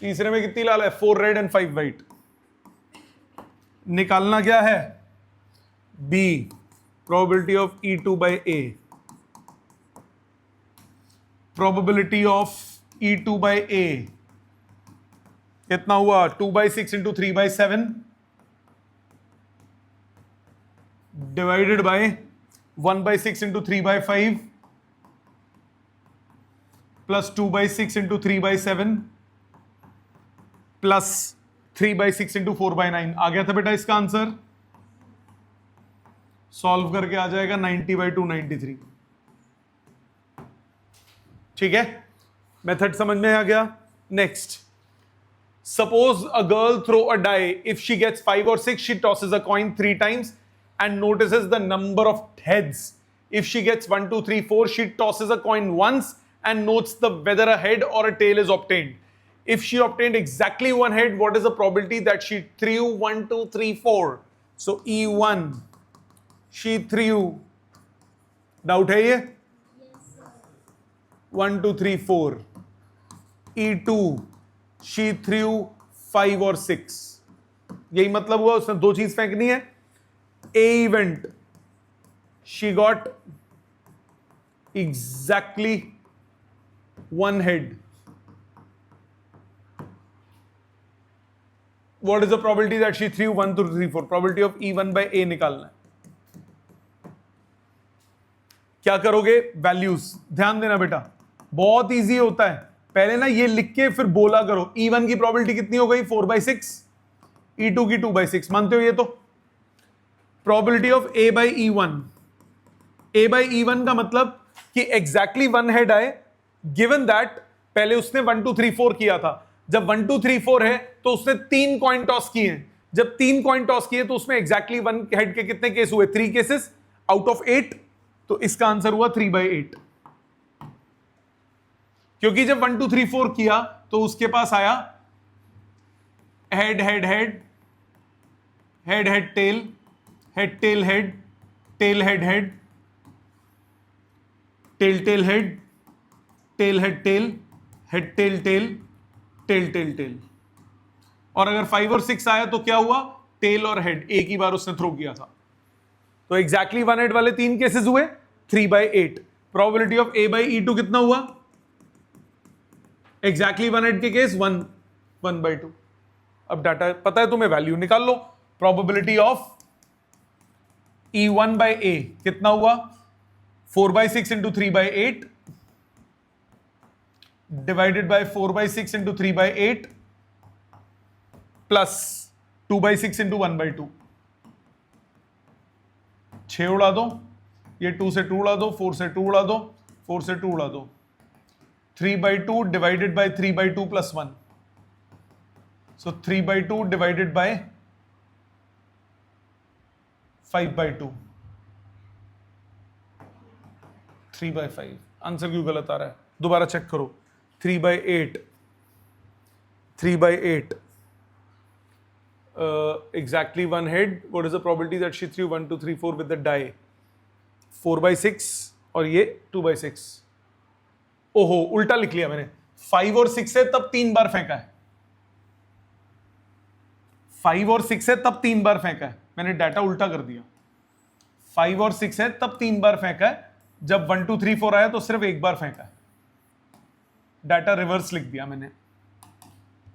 तीसरे में कितनी लाल है? 4 रेड एंड 5 वाइट। निकालना क्या है? B, probability of E2 by A। Probability of E2 by A कितना हुआ? 2/6 into 3/7 divided by 1/6 into 3/5 plus 2/6 into 3/7 plus 3/6 into 4/9। आ गया था बेटा इसका आंसर? सॉल्व करके आ जाएगा 90/2 93। ठीक है, मेथड समझ में आ गया। Next, suppose a girl throw a die, if she gets 5 or 6 she tosses a coin 3 times and notices the number of heads. If she gets 1 2 3 4 she tosses a coin once and notes the whether a head or a tail is obtained. If she obtained exactly one head, what is the probability that she threw 1 2 3 4? So E1 she threw, doubt है ये? 1 2 3 4। E2 she threw 5 or 6। यही मतलब हुआ, उसने 2 चीज फेंकनी है। A event she got exactly 1 head. What is the probability that she threw 1 2 3 4? Probability of E1 by A निकालना है। क्या करोगे? वैल्यूज ध्यान देना बेटा, बहुत इजी होता है। पहले ना ये लिख के फिर बोला करो। E1 की प्रोबेबिलिटी कितनी हो गई? 4/6। E2 की 2/6। मानते हो ये? तो probability of A by E1, A by E1 का मतलब कि एग्जैक्टली 1 हेड आए, गिवन दैट पहले उसने 1 2 3 4 किया था। जब 1 2 3 4 है तो उसने 3 कॉइन टॉस किए हैं। जब 3 कॉइन टॉस किए तो उसमें एग्जैक्टली 1 हेड के कितने केस हुए? 3 केसेस आउट ऑफ 8। तो इसका आंसर हुआ 3/8। क्योंकि जब 1 2 3 4 किया तो उसके पास आया head head head, head head tail, head tail head, tail head head, tail tail head, tail head tail, head tail tail, tail tail tail. और अगर 5 और 6 आया तो क्या हुआ? टेल और हेड एक ही बार उसने थ्रो किया था। तो एग्जैक्टली 1 हेड वाले 3 केसेस हुए, 3/8। Probability of A by E2 कितना हुआ? एग्जैक्टली 1 हेड के केस 1/2। अब डाटा पता है तुम्हें, वैल्यू निकाल लो। Probability of E1 by A कितना हुआ? 4/6 into 3/8 divided by 4/6 into 3/8 plus 2/6 into 1/2। 6 उड़ा दो, ये 2 से 2 उड़ा दो, 4 से 2 उड़ा दो, 4 से 2 उड़ा दो। 3/2 divided by 3/2 plus 1। So 3/2 divided by 5/2, 3/5। Answer क्यों गलत आ रहा है? दोबारा चेक करो। 3/8, 3/8 exactly 1 head. What is the probability that she threw 1 2 3 4 with the die? 4/6 और ये 2/6। ओहो, उल्टा लिख लिया मैंने। 5 और 6 है तब 3 बार फेंका है। 5 और 6 है तब 3 बार फेंका है। मैंने डाटा उल्टा कर दिया। 5 और 6 है तब 3 बार फेंका है। जब 1 2 3 4 आया तो सिर्फ एक बार फेंका है। डाटा रिवर्स लिख दिया मैंने,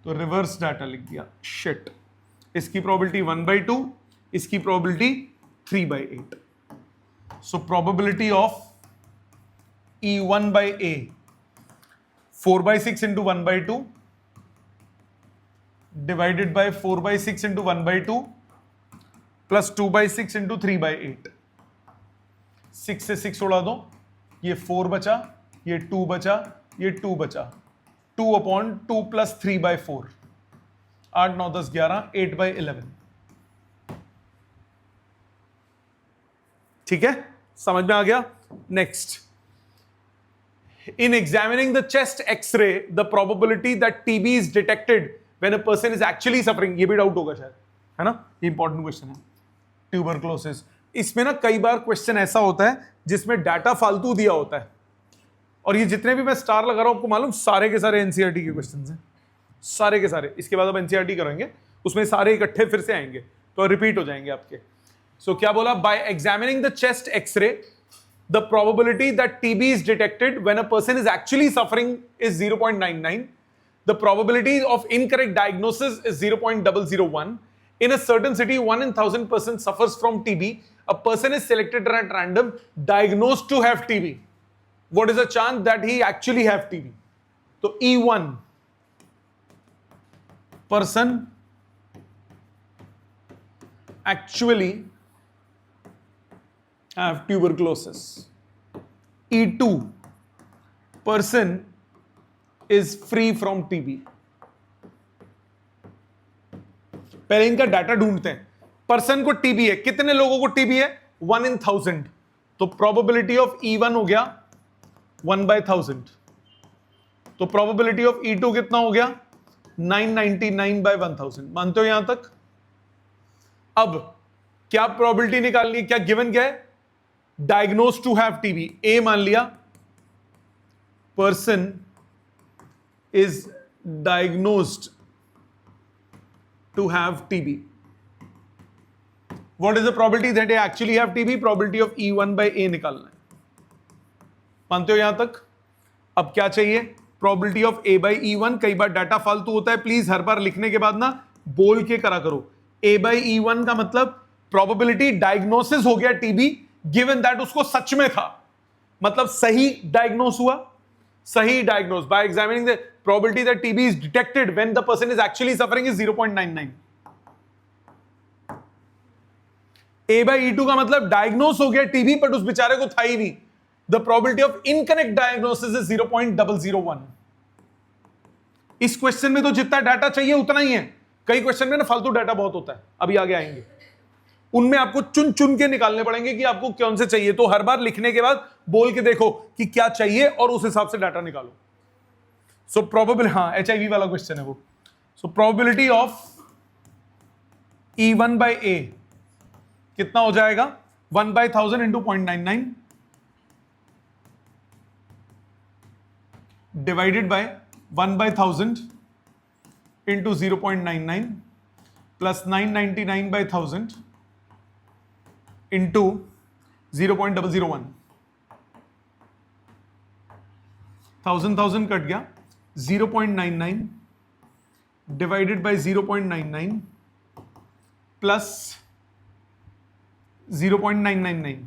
तो रिवर्स डाटा लिख दिया। शिट। इसकी प्रोबेबिलिटी 1/2, इसकी probability 3/8। So probability of E1 by A, 4 by 6 into 1 by 2 divided by 4 by 6 into 1 by 2 plus 2 by 6 into 3 by 8. 6 से 6 उड़ा दो, ये 4 बचा, ये 2 बचा, ये 2 बचा, 2 अपॉन 2 प्लस 3 by 4, 8 9 10 11, 8 by 11. ठीक है, समझ में आ गया. Next, in examining the chest x-ray, the probability that TB is detected when a person is actually suffering, ये भी डाउट होगा शायद, है ना, ये इंपॉर्टेंट क्वेश्चन है. ट्यूबरक्लोसिस, इसमें ना कई बार क्वेश्चन ऐसा होता है जिसमें डाटा फालतू दिया होता है, और ये जितने भी मैं स्टार लगा रहा हूं आपको मालूम सारे के सारे एनसीईआरटी के क्वेश्चन हैं, सारे के सारे. इसके बाद अब एनसीईआरटी करेंगे, उसमें सारे इकट्ठे फिर से आएंगे तो रिपीट हो जाएंगे आपके. सो क्या बोला, by examining the chest X ray the probability that TB is detected when a person is actually suffering is 0.99. The probability of incorrect diagnosis is 0.001. In a certain city, 1 in 1,000 persons suffers from TB. A person is selected at random, diagnosed to have TB. What is the chance that he actually have TB? So E1, person actually have tuberculosis. E2, person is free from TB. पहले इनका data ढूंढते हैं. Person को TB है, कितने लोगों को TB है, 1 in 1,000. तो प्रोबेबिलिटी ऑफ E1 हो गया 1 by 1,000. तो प्रोबेबिलिटी ऑफ E2 कितना हो गया, 999 by 1,000. मानते हो यहां तक? अब क्या प्रोबेबिलिटी निकालनी है, क्या गिवन क्या है, diagnose to have TB. A मान लिया, person is diagnosed to have TB. What is the probability that A actually have TB, probability of E1 by A निकालना है. मानते हो यहां तक? अब क्या चाहिए, probability of A by E1. कई बार डाटा फालतू होता है, प्लीज हर बार लिखने के बाद ना बोल के करा करो. A by E1 का मतलब प्रोबेबिलिटी डायग्नोसिस हो गया टीबी, गिवन दैट उसको सच में था, मतलब सही डायग्नोस हुआ, सही diagnose. Bye examining the probability that TB is detected when the person is actually suffering is 0.99. A by E2 का मतलब डायग्नोस हो गया टीबी बट उस बेचारे को था ही नहीं. The probability of incorrect diagnosis is 0.001. इस क्वेश्चन में तो जितना डाटा चाहिए उतना ही है. कई क्वेश्चन में ना फालतू डाटा बहुत होता है, अभी आगे आएंगे, उनमें आपको चुन चुन के निकालने पड़ेंगे कि आपको कौन से चाहिए. तो हर बार लिखने के बाद बोल के देखो कि क्या चाहिए और उस हिसाब से डाटा निकालो. सो प्रोबेबल, हाँ HIV वाला क्वेश्चन है वो. सो probability of E1 by A कितना हो जाएगा, 1 by 1,000 into 0.99 divided by 1 by 1,000 into 0.99 plus 999 by 1,000 into 0.001. 1,000 cut गया, 0.99 डिवाइडेड बाय 0.99 प्लस 0.999,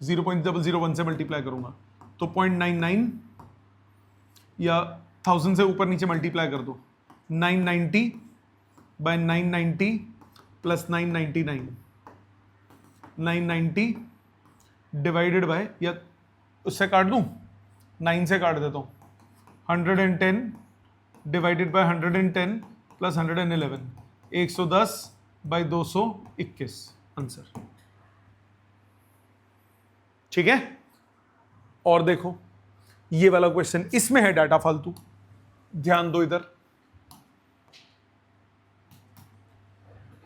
0.001 से मल्टीप्लाई करूंगा तो 0.99 या 1,000 से ऊपर नीचे मल्टीप्लाई कर दो, 990 बाय 990 प्लस 999, 990 डिवाइडेड बाय, या उससे काट दूं, 9 से काट देता हूं, 110 divided by 110 plus 111, 110 by 221 answer. ठीक है, और देखो ये वाला क्वेश्चन, इसमें है डाटा फालतू, ध्यान दो इधर.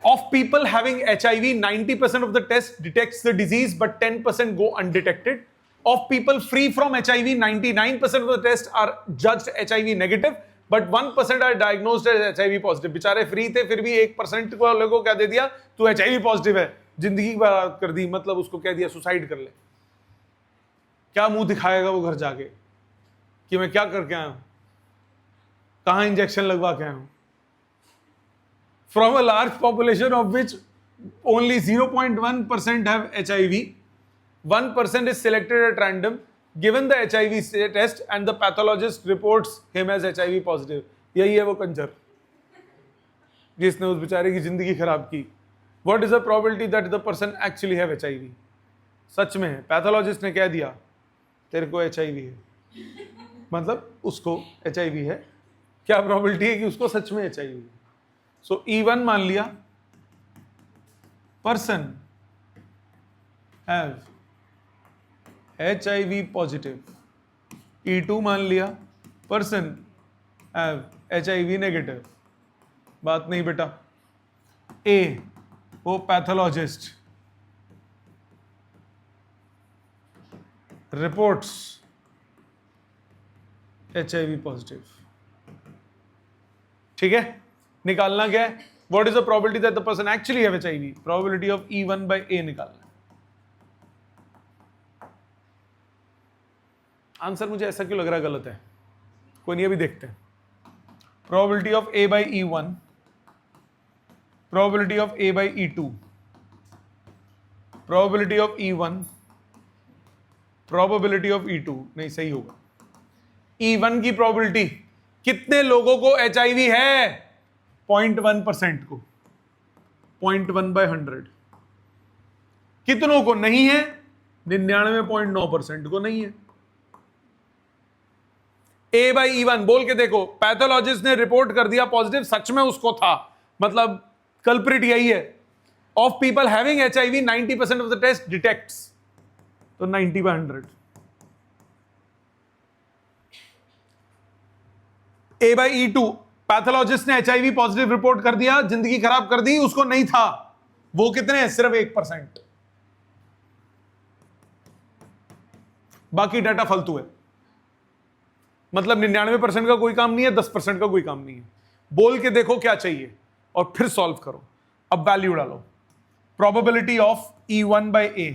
Of people having HIV, 90% of the test detects the disease, but 10% go undetected. Of people free from HIV, 99% of the tests are judged HIV negative, but 1% are diagnosed as HIV positive. बेचारे free थे, फिर भी 1% वाले को क्या दे दिया, तू HIV positive है, जिंदगी बर्बाद कर दी, मतलब उसको कह दिया सुसाइड कर ले. क्या मुंह दिखाएगा वो घर जाके कि मैं क्या करके आया हूं, कहां इंजेक्शन लगवा के आया हूं. From a large population of which only 0.1% have HIV. 1% is selected at random, given the HIV test, and the pathologist reports him as HIV positive. यही है वो कंजर जिसने उस बेचारे की जिंदगी खराब की. What is the probability that the person actually have HIV? सच में है, पैथोलॉजिस्ट ने कह दिया तेरे को HIV है, मतलब उसको HIV है. क्या प्रोबेबिलिटी है कि उसको सच में HIV है? सो E1 मान लिया, person have HIV positive. E2 मान लिया, पर्सन हैव HIV नेगेटिव. बात नहीं बेटा. A वो पैथोलॉजिस्ट रिपोर्ट्स HIV पॉजिटिव. ठीक है, निकालना क्या है? What is the probability that the person actually have HIV? Probability of E1 by A निकालना. आंसर मुझे ऐसा क्यों लग रहा है गलत है? कोई नहीं, अभी देखते हैं. Probability of A by E1, probability of A by E2, probability of E1, probability of E2. नहीं, सही होगा. E1 की प्रोबेबिलिटी, कितने लोगों को HIV है? 0.1% को, 0.1 by 100. कितनों को नहीं है? 99.9% को नहीं है. A by E1 बोल के देखो, पैथोलॉजिस्ट ने रिपोर्ट कर दिया पॉजिटिव, सच में उसको था, मतलब कल्प्रिट यही है. Of people having HIV 90% of the test detects, तो 90 by 100. A by E2, pathologist ने HIV पॉजिटिव रिपोर्ट कर दिया, जिंदगी खराब कर दी, उसको नहीं था. वो कितने हैं? सिर्फ 1%. बाकी डाटा फालतू है, मतलब 99% का कोई काम नहीं है, 10% का कोई काम नहीं है. बोल के देखो क्या चाहिए और फिर सॉल्व करो. अब वैल्यू डालो. Probability of E1 by A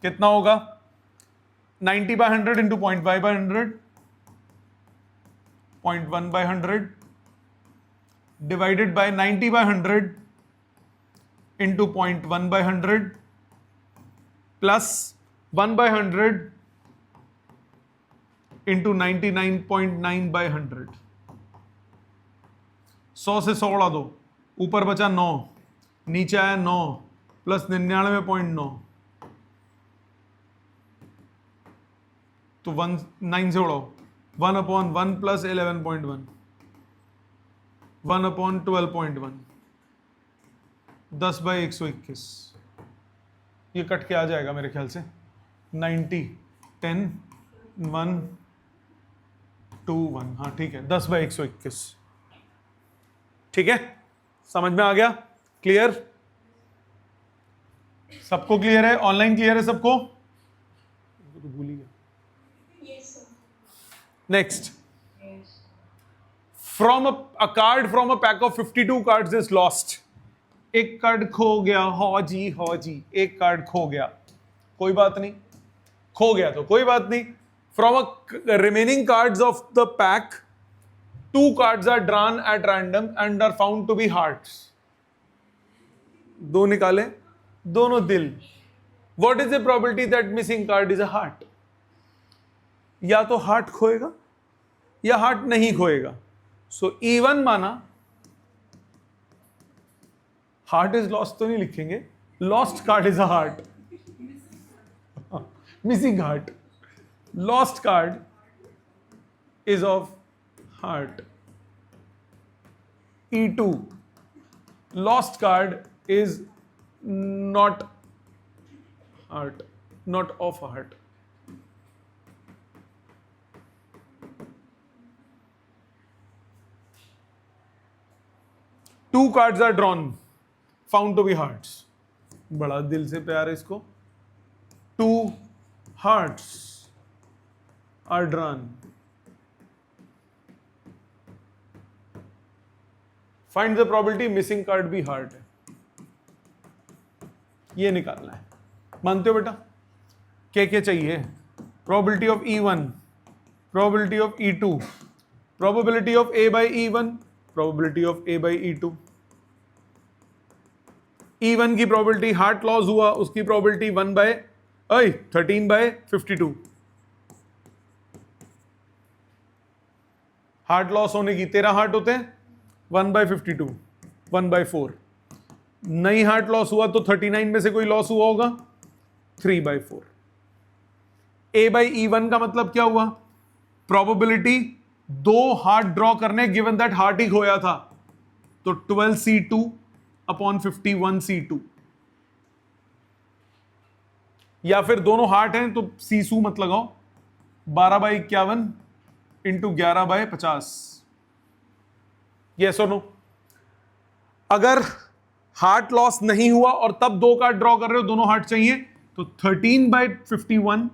कितना होगा? 90 by 100 into 0.5 by 100, 0.1 by 100 divided by 90 by 100 into 0.1 by 100 plus 1 by 100 into 99.9 by 100. 100 से 100 उड़ा दो, ऊपर बचा 9, नीचे आया 9 प्लस 99.9, तो 9 से उड़ाओ. 1/1 प्लस 11.1, 1/12.1, 10 by 121. ये कट के आ जाएगा मेरे ख्याल से 90, 10, 1, 2, 1. हाँ ठीक है, 10 by 121. ठीक है, समझ में आ गया? क्लियर? सबको क्लियर है? ऑनलाइन क्लियर है सबको? तो भूल ही गया. Next, from a card from a pack of 52 cards is lost. एक कार्ड खो गया. हो जी, एक कार्ड खो गया, कोई बात नहीं. खो गया तो कोई बात नहीं. From a remaining cards of the pack, 2 cards are drawn at random and are found to be hearts. दो निकाले, दोनों दिल. What is the probability that missing card is a heart? या तो हार्ट खोएगा या हार्ट नहीं खोएगा. सो E1 माना, heart is lost तो नहीं लिखेंगे, lost card is a heart, missing heart. Lost card is of heart. E2, lost card is not heart, not of heart. Two cards are drawn, found to be hearts. बड़ा दिल से प्यार है इसको. 2 hearts are drawn. Find the probability missing card be heart है. ये निकालना है. मानते हो बेटा? क्या चाहिए? Probability of E1, probability of E2, probability of A by E1, probability of A by E2. E1 की प्रोबेबिलिटी हार्ट लॉस हुआ उसकी प्रोबेबिलिटी 13/52। हार्ट लॉस होने की 13 हार्ट होते हैं, 1/52, 1/4। नहीं हार्ट लॉस हुआ तो 39 में से कोई लॉस हुआ होगा, 3/4। A/E1 का मतलब क्या हुआ? प्रोबेबिलिटी 2 हार्ट ड्रॉ करने गिवन दैट हार्ट ही खोया था, तो 12C2/51C2, या फिर दोनों हार्ट हैं तो सीसू मत लगाओ, 12/51 इंटू 11/50। यस और नो? अगर हार्ट लॉस नहीं हुआ और तब 2 कार्ड ड्रॉ कर रहे हो, दोनों हार्ट चाहिए, तो 13/51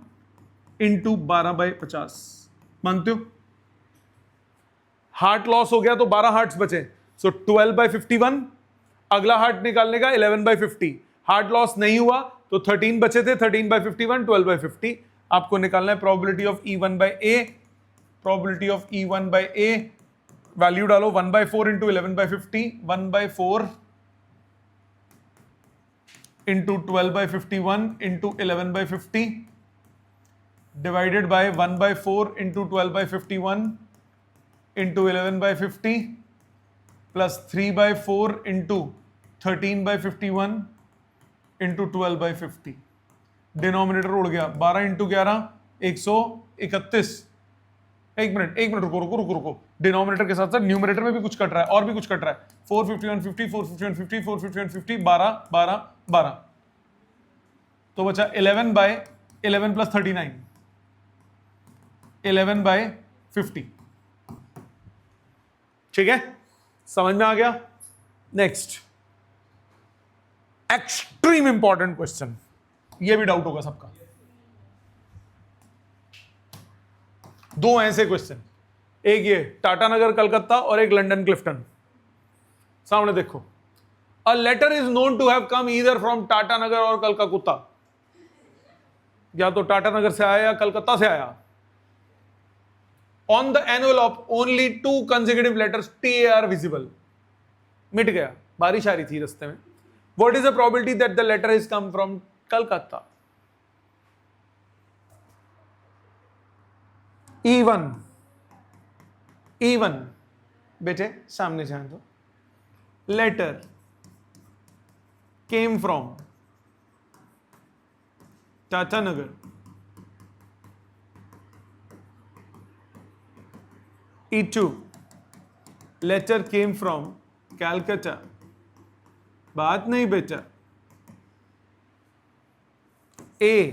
इंटू 12/50। मानते हो? हार्ट लॉस हो गया तो 12 हार्ट्स बचे, सो 12/51। अगला हार्ट निकालने का 11/50। हार्ट लॉस नहीं हुआ तो 13 बचे थे, 13/51, 12/50। आपको निकालना है probability of E1/A। Probability of E1/A value डालो, 1/4 into 11/50, 1/4 into 12/51 into 11/50 divided by 1/4 into 12/51 into 11/50 plus 3/4 into 13/51 into 12/50। Denominator उड़ गया, 12 इंटू 11 131। एक मिनट रुको रुको रुको रुको, डिनोमिनेटर के साथ साथ न्यूमरेटर में भी कुछ कट रहा है, और भी कुछ कट रहा है। 45150, 45150, 45150, 12 तो बचा 11/11 प्लस 39, 11/50। ठीक है, समझ में आ गया? नेक्स्ट, एक्सट्रीम इंपॉर्टेंट क्वेश्चन, ये भी डाउट होगा सबका। दो ऐसे क्वेश्चन, एक ये टाटा नगर कलकत्ता और एक लंदन क्लिफ्टन। सामने देखो, a letter is known to have come either from Tatanagar or Calcutta. या तो टाटा नगर से आया या कलकत्ता से आया। On the envelope only 2 consecutive letters t r visible. मिट गया, बारिश आ रही थी रास्ते में। What is the probability that the letter is come from Calcutta? E1 बेटे सामने जाए तो, letter came from Tatanagar, E2 letter came from Calcutta. बात नहीं बेटा। A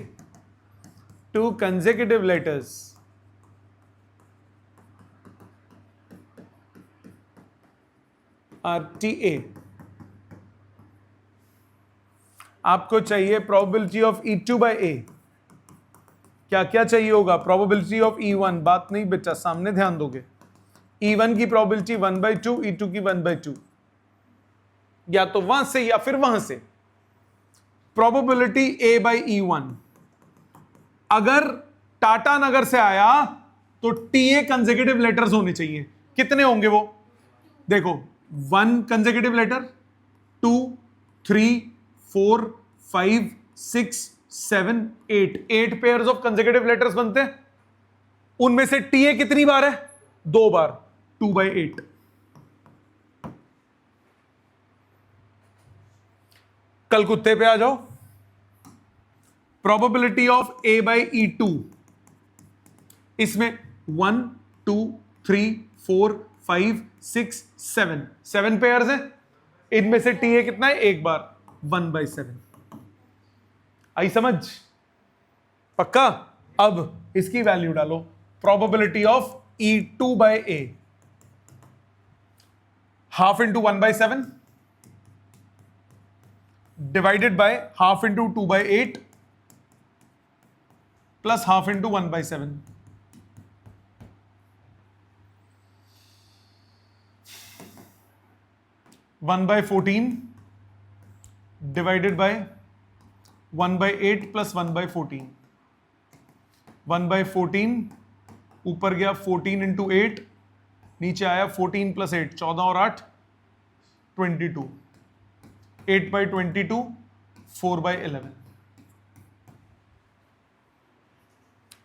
2 consecutive letters are TA। आपको चाहिए प्रोबेबिलिटी ऑफ E2/A। क्या क्या चाहिए होगा? Probability of E1। बात नहीं बेटा, सामने ध्यान दोगे। E1 की प्रोबेबिलिटी 1/2, E2 की 1/2, या तो वहां से या फिर वहां से। Probability A/E1। अगर टाटा नगर से आया तो TA कंसेक्यूटिव लेटर्स होने चाहिए। कितने होंगे वो? देखो, 1 consecutive letter, 2, 3, 4, 5, 6, 7, 8 pairs of consecutive letters बनते हैं। उनमें से TA कितनी बार है? 2 बार, 2/8। कलकुत्ते पे आ जाओ। प्रोबेबिलिटी ऑफ A/E2, इसमें 1, 2, 3, 4, 5, 6, 7 पेयर्स हैं। इनमें से TA कितना है? 1 बार, 1/7। आई समझ? पक्का? अब इसकी वैल्यू डालो, probability of E2/A, half into 1/7 divided by half into 2/8 plus half into 1/7। One by 14 divided by 1/8 plus 1/14। 1/14 ऊपर गया 14 इंटू 8, नीचे आया 14 प्लस 8, 14 और 8 22। 8/22, 4/11।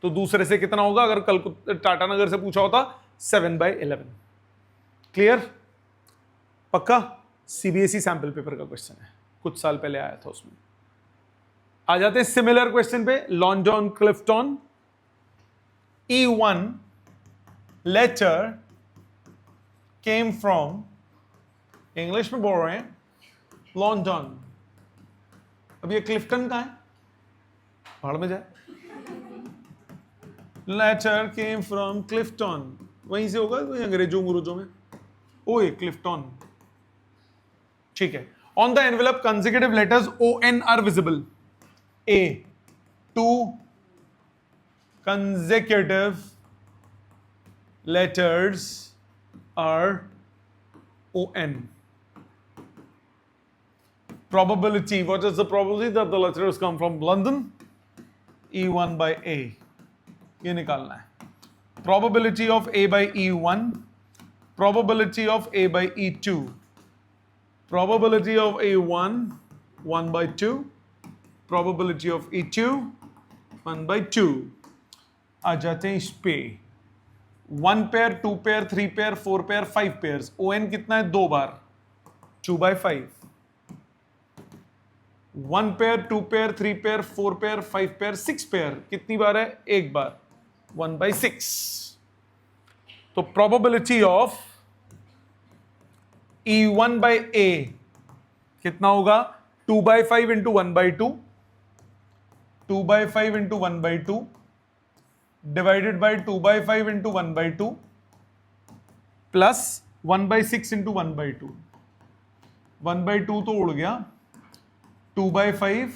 तो दूसरे से कितना होगा? अगर कल टाटानगर से पूछा होता 7/11। क्लियर? पक्का? सीबीएसई सैंपल पेपर का क्वेश्चन है, कुछ साल पहले आया था उसमें। आ जाते हैं सिमिलर क्वेश्चन पे। London Clifton E1 letter came from, English में बोल रहे हैं, लॉन्डन। अब ये क्लिफ्टन कहां है? पहाड़ में जाए। लेटर केम फ्रॉम क्लिफ्टन, वहीं से होगा कोई अंग्रेजों में। ओए क्लिफ्टन, ठीक है। On the envelope consecutive letters ON are visible. A, 2 consecutive letters are ON. Probability, what is the probability that the letters come from London? E1/A, ये निकालना है। Probability of A by E1, probability of A by E2, probability of A1 1/2, probability of E2 1/2। आ जाते हैं इस पे। 1 pair, 2 pair, 3 pair, 4 pair, 5 pair. ON कितना है? 2 बार, 2/5। 1 pair, 2 pair, 3 pair, 4 pair, 5 pair, 6 pair कितनी बार है? 1 बार, 1/6। तो प्रोबेबिलिटी ऑफ E1/A कितना होगा? 2/5 into 1/2, 2/5 into 1/2 divided by 2/5 into 1/2 plus 1/6 into 1/2। 1/2 तो उड़ गया, 2/5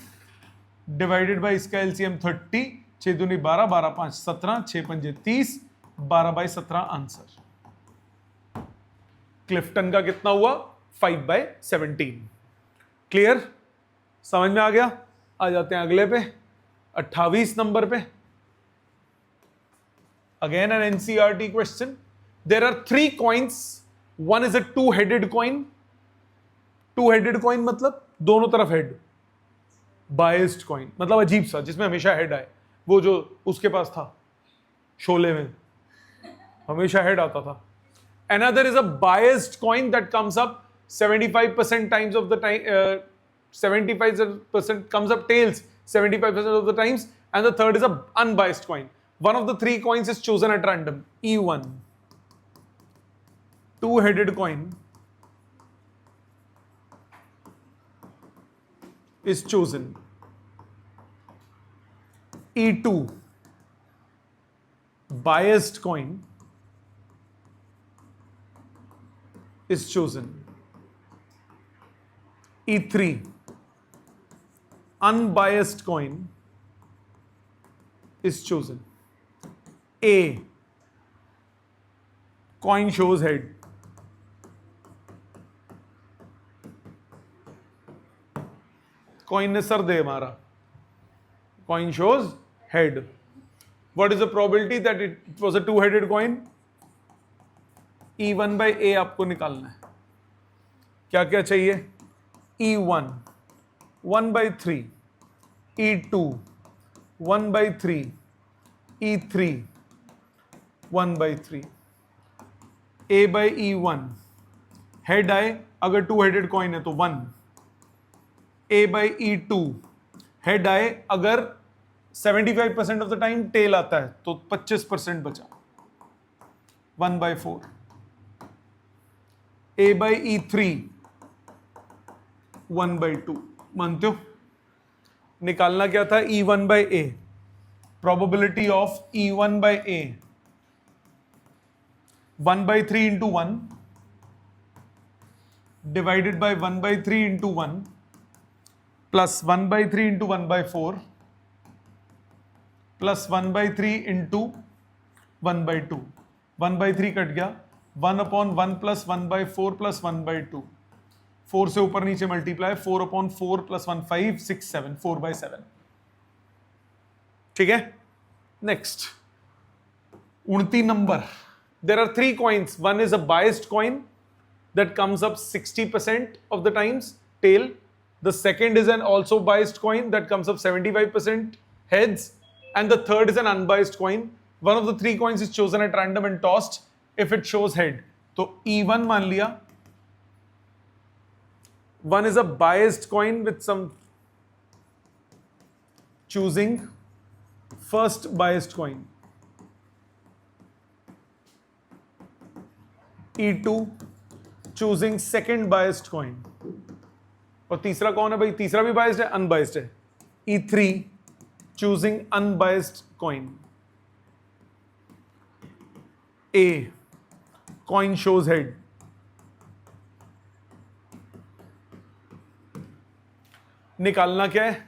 डिवाइडेड बाई इसका एलसीएम 30, 6 दूनी 12, 12 5 17, 6 पंजे 30, 12/17 आंसर। क्लिफ्टन का कितना हुआ? 5/17। क्लियर? समझ में आ गया? आ जाते हैं अगले पे, 28 नंबर पे। Again an NCERT question. There are 3 coins. One is a two-headed coin. Two-headed coin मतलब दोनों तरफ हेड। Biased coin मतलब अजीब सा, जिसमें हमेशा हेड आए। वो जो उसके पास था शोले में, हमेशा हेड आता था। Another is a biased coin that comes up 75% times of the time. 75% comes up tails 75% of the times, and the third is a unbiased coin. One of the 3 coins is chosen at random. E1, two-headed coin is chosen. E2, biased coin is chosen. E3, unbiased coin is chosen. A, coin shows head. Coin ने sir दे मारा, coin shows head. What is the probability that it was a two-headed coin? E1/A आपको निकालना है। क्या क्या चाहिए? E1 1/3, E2 1/3, E3 1/3। A/E1 head आए, अगर टू हेडेड कॉइन है तो 1। A/E2 हेड आए, अगर 75% ऑफ द टाइम टेल आता है तो 25% बचा, 1/4। A/E3 1/2। मानते हो? निकालना क्या था? E1/A। Probability of E1/A 1/3 into 1 divided by 1/3 into 1 plus 1/3 into 1/4 plus 1/3 into 1/2। 1/3 cut गया, 1/1 plus 1/4 plus 1/2। 4 से ऊपर नीचे मल्टीप्लाई, 4/4 plus 1 5 6 7, 4/7। ठीक है। Next 29 number. There are 3 coins. One is a biased coin that comes up 60% of the times tail. The second is an also biased coin that comes up 75% heads, and the third is an unbiased coin. One of the three coins is chosen at random and tossed if it shows head. तो E1 मान लिया. One is a biased coin with some choosing first biased coin. E2 choosing second biased coin. और तीसरा कौन है भाई? तीसरा भी biased है, unbiased है. E3 choosing unbiased coin. A coin shows head. निकालना क्या है?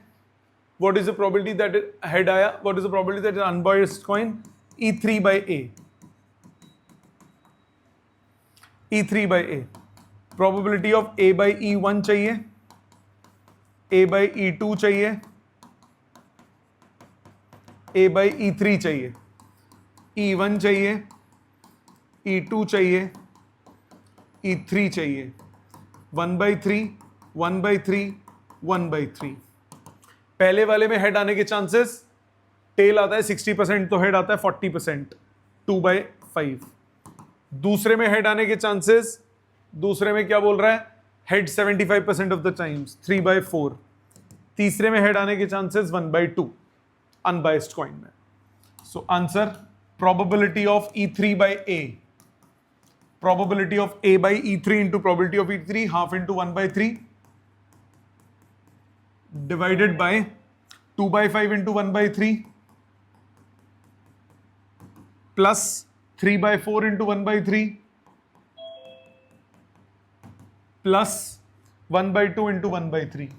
What is the probability that head आया? What is the probability that is unbiased coin? E3 by A. E3 by A. Probability of A by E1 चाहिए, A by E2 चाहिए, A by E3 चाहिए, E1 चाहिए, E2 चाहिए, E3 चाहिए. 1 by 3, 1 by 3, 1 by 3. पहले वाले में head आने के चांसेस, टेल आता है 60%, तो हेड आता है 40%, 2 by 5. दूसरे में हेड आने के चांसेस, दूसरे में क्या बोल रहा है? Head 75% of the times, 3 by 4. तीसरे में हेड आने के चांसेस 1 by 2, अनबाइस्ड कॉइन में. So answer probability of E3 by A. Probability of A by E3 into probability of E3, half into 1 by 3 divided by 2 by 5 into 1 by 3 plus 3 by 4 into 1 by 3 plus 1 by 2 into 1 by 3.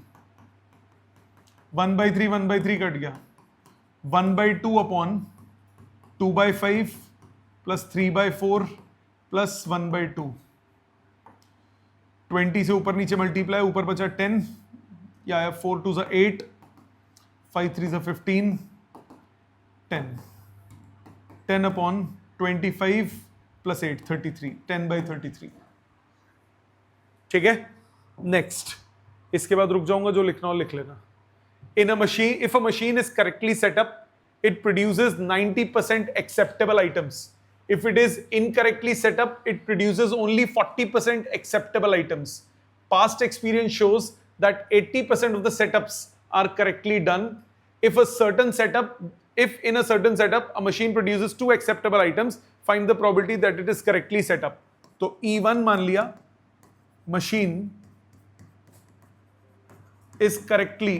1 by 3 1 by 3 cut गया. 1 by 2 upon 2 by 5 plus 3 by 4 plus 1 by 2. 20 से ऊपर नीचे multiply, ऊपर बचा 10, या आया 4 2 सा 8, 5 3 सा 15, 10. 10 अपॉन 25 प्लस 8, 33. 10 by 33. ठीक है. नेक्स्ट, इसके बाद रुक जाऊंगा, जो लिखना हो लिख लेना. In a machine, if a machine is correctly setup, it produces 90% acceptable items. If it is incorrectly set up, it produces only 40% acceptable items. Past experience shows that 80% of the setups are correctly done. If in a certain setup, a machine produces 2 acceptable items, find the probability that it is correctly set up. तो E1 मान लिया, machine is correctly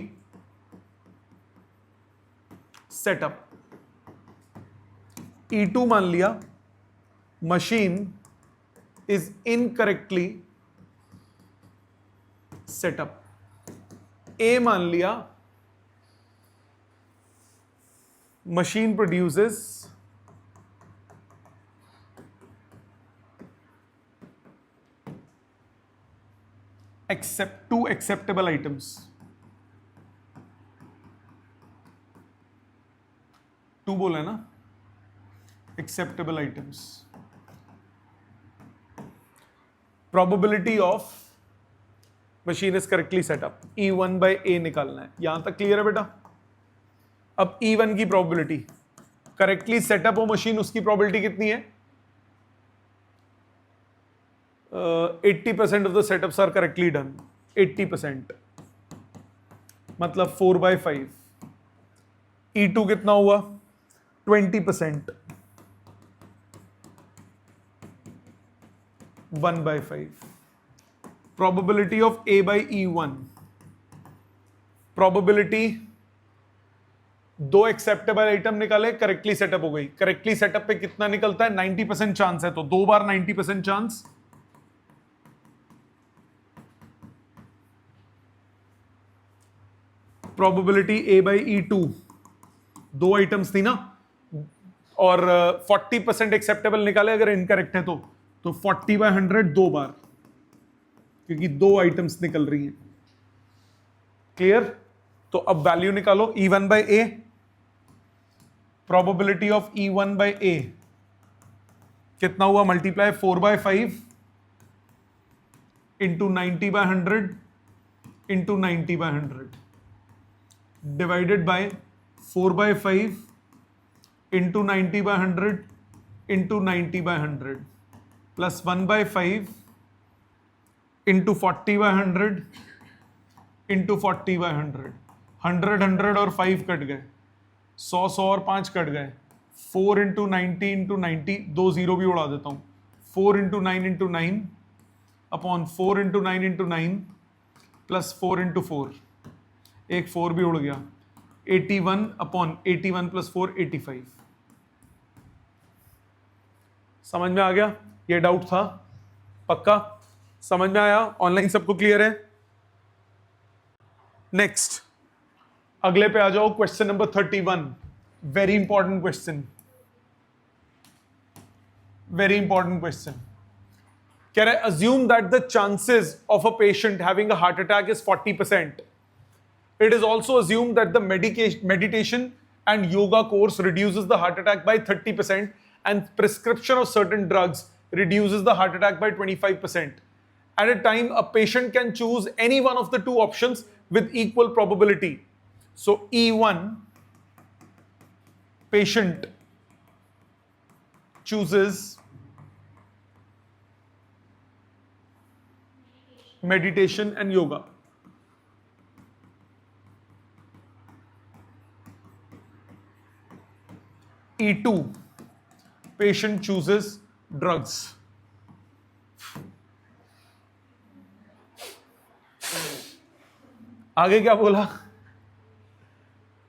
set up. E2 मान लिया, machine is incorrectly set up. A मान लिया, machine produces two acceptable items. 2 बोला है ना, acceptable items. Probability of machine is correctly set up. E1 by A निकालना है. यहां तक क्लियर है बेटा? अब E1 की probability, करेक्टली सेटअप हो मशीन, उसकी probability कितनी है? 80% of the setups are correctly done. 80%. मतलब 4 by 5. E2 कितना हुआ? 20%. 1 by 5. Probability of A by E1. Probability, 2 acceptable item निकाले, करेक्टली सेटअप हो गई. करेक्टली सेटअप पे कितना निकलता है? 90% चांस है, तो 2 बार 90% chance. Probability A by E2, 2 items थी ना, और 40% एक्सेप्टेबल निकाले अगर इनकरेक्ट है तो 40 by 100 2 बार, क्योंकि 2 आइटम्स निकल रही हैं. क्लियर? तो अब वैल्यू निकालो. E1 by A, probability of E1 by A कितना हुआ? Multiply 4 by 5 into 90 by 100 into 90 by 100 divided by 4 by 5 into 90 by 100 into 90 by 100 plus 1 by 5 into 40 by 100 into 40 by 100. 100 और 5 कट गए, 100 और 5 कट गए, 4 into 90 into 90, 2 zero भी उड़ा देता हूँ, 4 into 9 into 9 upon 4 into 9 into 9 plus 4 into 4, एक 4 भी उड़ गया, 81 अपॉन 81 प्लस 4 85। समझ में आ गया? ये डाउट था? पक्का समझ में आया? ऑनलाइन सबको क्लियर है? नेक्स्ट अगले पे आ जाओ, question number 31, very important question, very important question. कह रहे assume that the chances of a patient having a heart attack is 40%. It is also assumed that the meditation and yoga course reduces the heart attack by 30% and prescription of certain drugs reduces the heart attack by 25%. At a time, a patient can choose any one of the two options with equal probability. So E1, patient chooses meditation and yoga. E2, patient chooses drugs. आगे क्या बोला?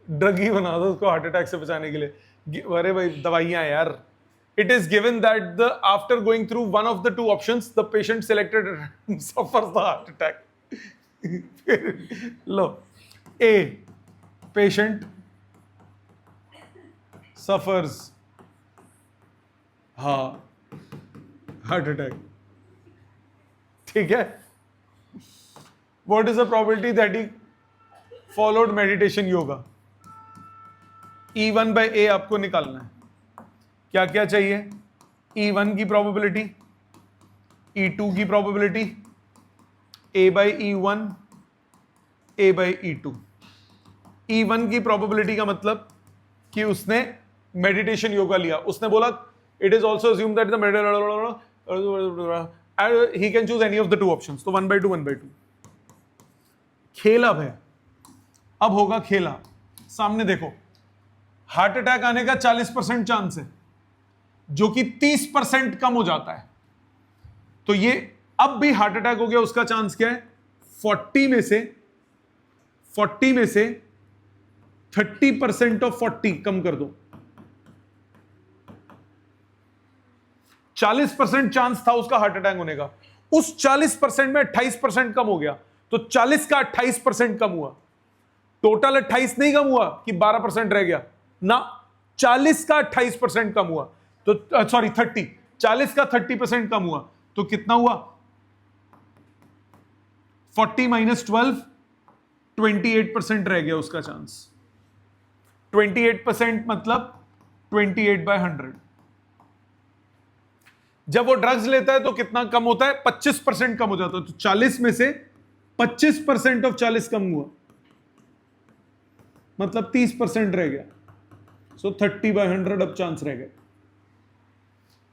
Drug ही बना दो उसको heart attack से बचाने के लिए। अरे भाई दवाइयां यार। It is given that after going through one of the two options, the patient selected suffers the heart attack. Low, A, patient suffers heart attack. ठीक है? What is the probability that he followed meditation yoga? E1 by A आपको निकालना है। क्या क्या चाहिए? E1 की probability, E2 की probability, A by E1, A by E2। E1 की प्रोबेबिलिटी का मतलब कि उसने मेडिटेशन योगा लिया, उसने बोला it is also assumed that the he can choose any of the two options, तो 1/2 1/2। खेल अब है, अब होगा खेला। सामने देखो, हार्ट अटैक आने का 40% चांस है, जो कि 30% कम हो जाता है। तो ये अब भी हार्ट अटैक हो गया, उसका चांस क्या है? 40 में से 30% ऑफ 40 कम कर दो, 40% चांस था उसका हार्ट अटैक होने का, उस 40% में 28% कम हो गया, तो 40 का 28% कम हुआ। टोटल 28 नहीं कम हुआ कि 12% रह गया ना, 40 का 28% कम हुआ, तो सॉरी 30, 40 का 30% कम हुआ, तो कितना हुआ? 40 - 12, 28% रह गया उसका चांस। 28% मतलब 28/100। जब वो ड्रग्स लेता है तो कितना कम होता है? 25% कम हो जाता है। तो 40 में से 25% ऑफ 40 कम हुआ, मतलब 30% रह गया। सो 30/100 अब चांस रह गए।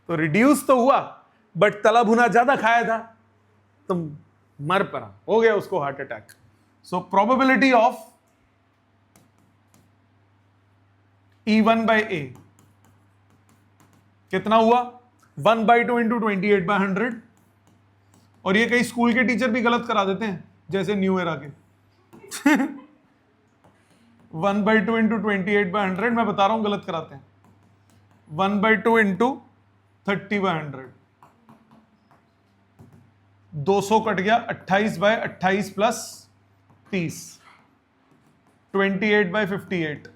तो रिड्यूस तो हुआ, बट तला भुना ज्यादा खाया था तो मर पड़ा, हो गया उसको heart attack. So probability of E1 by A कितना हुआ? 1/2 into 28/100। और ये कई स्कूल के टीचर भी गलत करा देते हैं, जैसे न्यू ईयर आके 1/2 into 28/100, मैं बता रहा हूं गलत कराते हैं। 1/2 into 30/100, 200 कट गया, 28/28 प्लस 30, 28/58,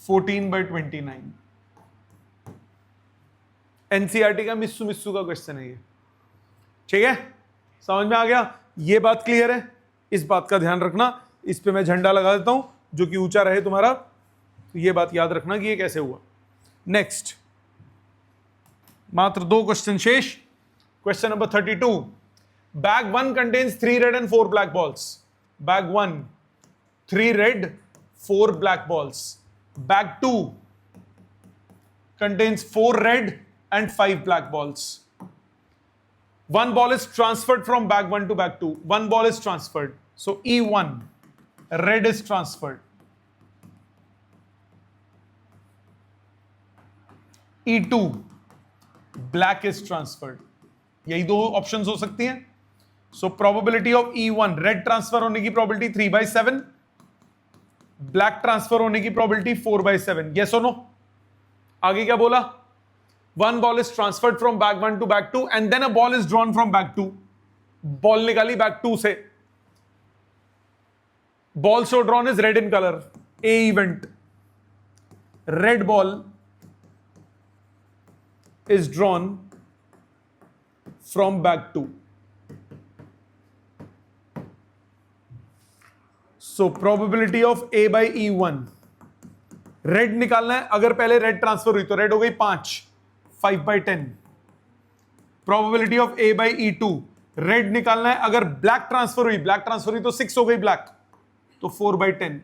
14/29। एनसीईआरटी का मिस्सू मिस्सू का क्वेश्चन है ये, ठीक है? समझ में आ गया? ये बात क्लियर है? इस बात का ध्यान रखना, इस पे मैं झंडा लगा देता हूं जो कि ऊंचा रहे तुम्हारा, तो ये बात याद रखना कि ये कैसे हुआ। नेक्स्ट, मात्र 2 क्वेश्चन शेष। Question number 32, Bag 1 contains 3 red and 4 black balls. Bag 1, 3 red, 4 black balls. Bag 2 contains 4 red and 5 black balls. One ball is transferred from bag 1 to bag 2. One ball is transferred. So E1, red is transferred. E2, black is transferred. यही दो options हो सकती हैं. So probability of E1, red transfer होने की probability 3/7, black transfer होने की probability 4/7. Yes or no? आगे क्या बोला? One ball is transferred from bag 1 to bag 2 and then a ball is drawn from bag 2. Ball निकाली bag 2 से. Ball so drawn is red in color. A event. Red ball is drawn from bag 2. So probability of A by E1. Red निकालना है. अगर पहले red transfer हुई तो red हो गई 5/10. Probability of A by E2. Red निकालना है. अगर ब्लैक ट्रांसफर हुई तो 6 हो गई ब्लैक, तो 4/10.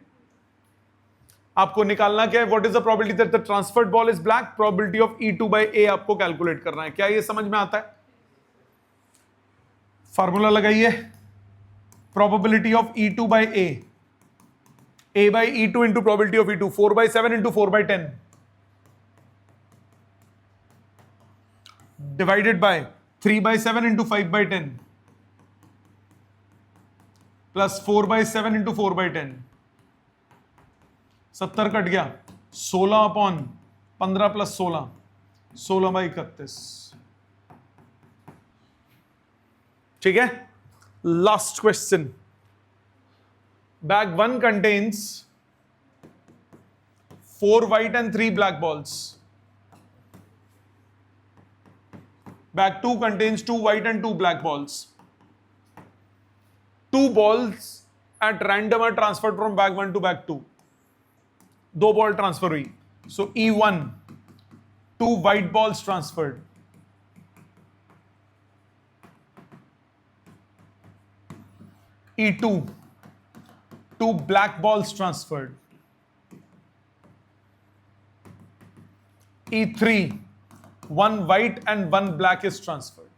आपको निकालना क्या है? What is the probability that the transferred ball is black? Probability of E2 by A आपको कैलकुलेट करना है. क्या ये समझ में आता है? फार्मूला लगाइए. Probability of E2 by A. A by E2 into probability of E2. 4/7 into 4/10. Divided by 3/7 into 5/10. Plus 4/7 into 4/10. 70 cut गया. 16/15 plus 16. 16/31. ठीक है. Last question. Bag 1 contains 4 white and 3 black balls. Bag 2 contains 2 white and 2 black balls. 2 balls at random are transferred from bag 1 to bag 2. 2 ball transfer हुई. So E1, 2 white balls transferred. E2, 2 black balls transferred. E3, 1 white and 1 black is transferred.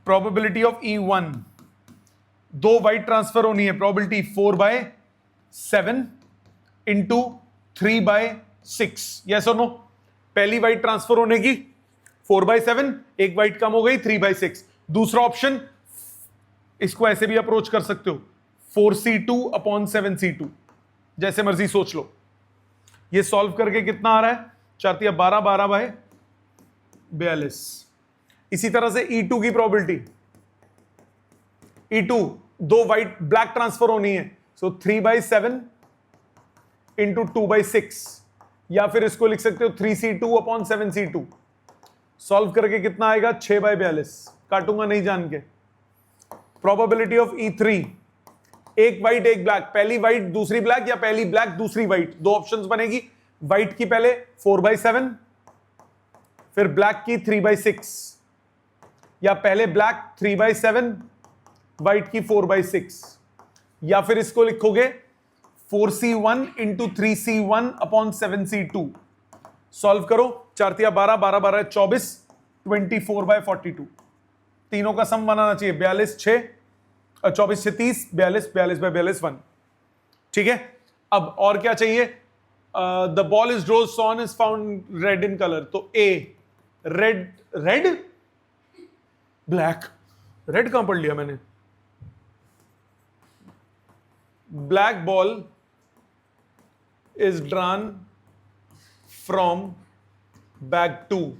Probability of E1, 2 white transfer होनी है. Probability 4/7 into 3/6. Yes or no? पहली white transfer होने की 4/7, एक white कम हो गई 3/6. दूसरा ऑप्शन, इसको ऐसे भी अप्रोच कर सकते हो, 4C2/7C2. जैसे मर्जी सोच लो. ये सॉल्व करके कितना आ रहा है? 4 12, 12/42. इसी तरह से E2 की probability. E2, 2 white black transfer होनी है. सो 3/7 इंटू 2/6, या फिर इसको लिख सकते हो 3C2/7C2. सॉल्व करके कितना आएगा? 6/42. काटूंगा नहीं जान के. प्रोबेबिलिटी ऑफ E3, एक व्हाइट एक ब्लैक. पहली व्हाइट दूसरी ब्लैक, या पहली ब्लैक दूसरी व्हाइट. दो ऑप्शंस बनेगी. व्हाइट की पहले 4/7, फिर ब्लैक की 3/6, या पहले ब्लैक 3/7, व्हाइट की 4/6, या फिर इसको लिखोगे 4C1 इंटू 3C1/7C2. सॉल्व करो. 4 12, 12 24, 24/42. तीनों का सम बनाना चाहिए. 42 6, 24 6 30, 42, 42/42 1. ठीक है. अब और क्या चाहिए? द बॉल इज ड्रोज सॉन is found red in colour. तो ए रेड ब्लैक. रेड कहां पढ़ लिया मैंने? Black ball is drawn from bag 2.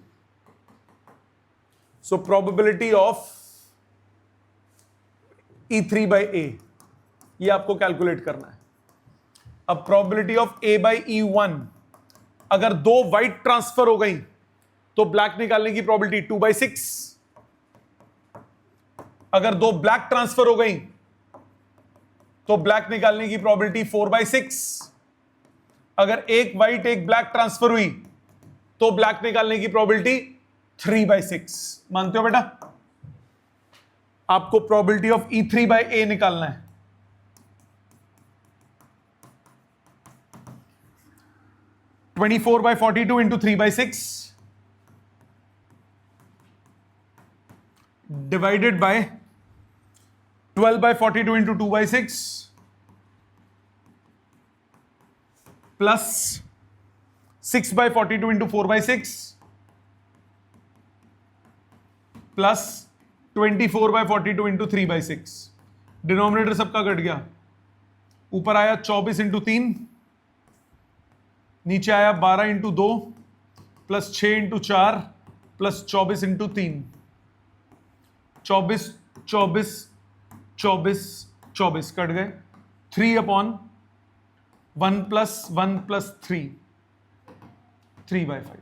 So probability of E3 by A, ये आपको कैलकुलेट करना है. अब probability of A by E1, अगर 2 व्हाइट ट्रांसफर हो गई तो ब्लैक निकालने की probability 2/6. अगर 2 ब्लैक ट्रांसफर हो गई तो ब्लैक निकालने की probability 4/6. अगर एक व्हाइट एक ब्लैक ट्रांसफर हुई तो ब्लैक निकालने की probability 3/6 मानते हो बेटा? आपको प्रोबेबिलिटी ऑफ E3/A निकालना है। (24/42 into 3/6 divided by 12/42 into 2/6 plus 6/42 into 4/6 plus 24/42 into 3/6। Denominator सबका कट गया, ऊपर आया 24 इंटू 3, नीचे आया 12 into 2 plus 6 into 4 plus 24 into 3। 24 24 24 24 cut गए। 3/1 प्लस 1 प्लस 3 3/5।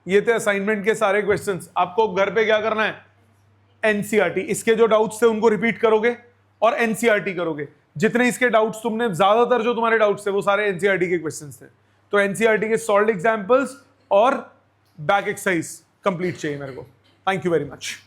ये थे असाइनमेंट के सारे क्वेश्चंस। आपको घर पे क्या करना है? एनसीईआरटी, इसके जो डाउट्स थे उनको रिपीट करोगे और एनसीईआरटी करोगे। जितने इसके डाउट्स तुमने, ज्यादातर जो तुम्हारे डाउट्स थे वो सारे एनसीईआरटी के क्वेश्चंस थे। तो एनसीईआरटी के सॉल्व्ड एग्जांपल्स और बैक एक्सरसाइज कंप्लीट चाहिए मेरे को। Thank you very much.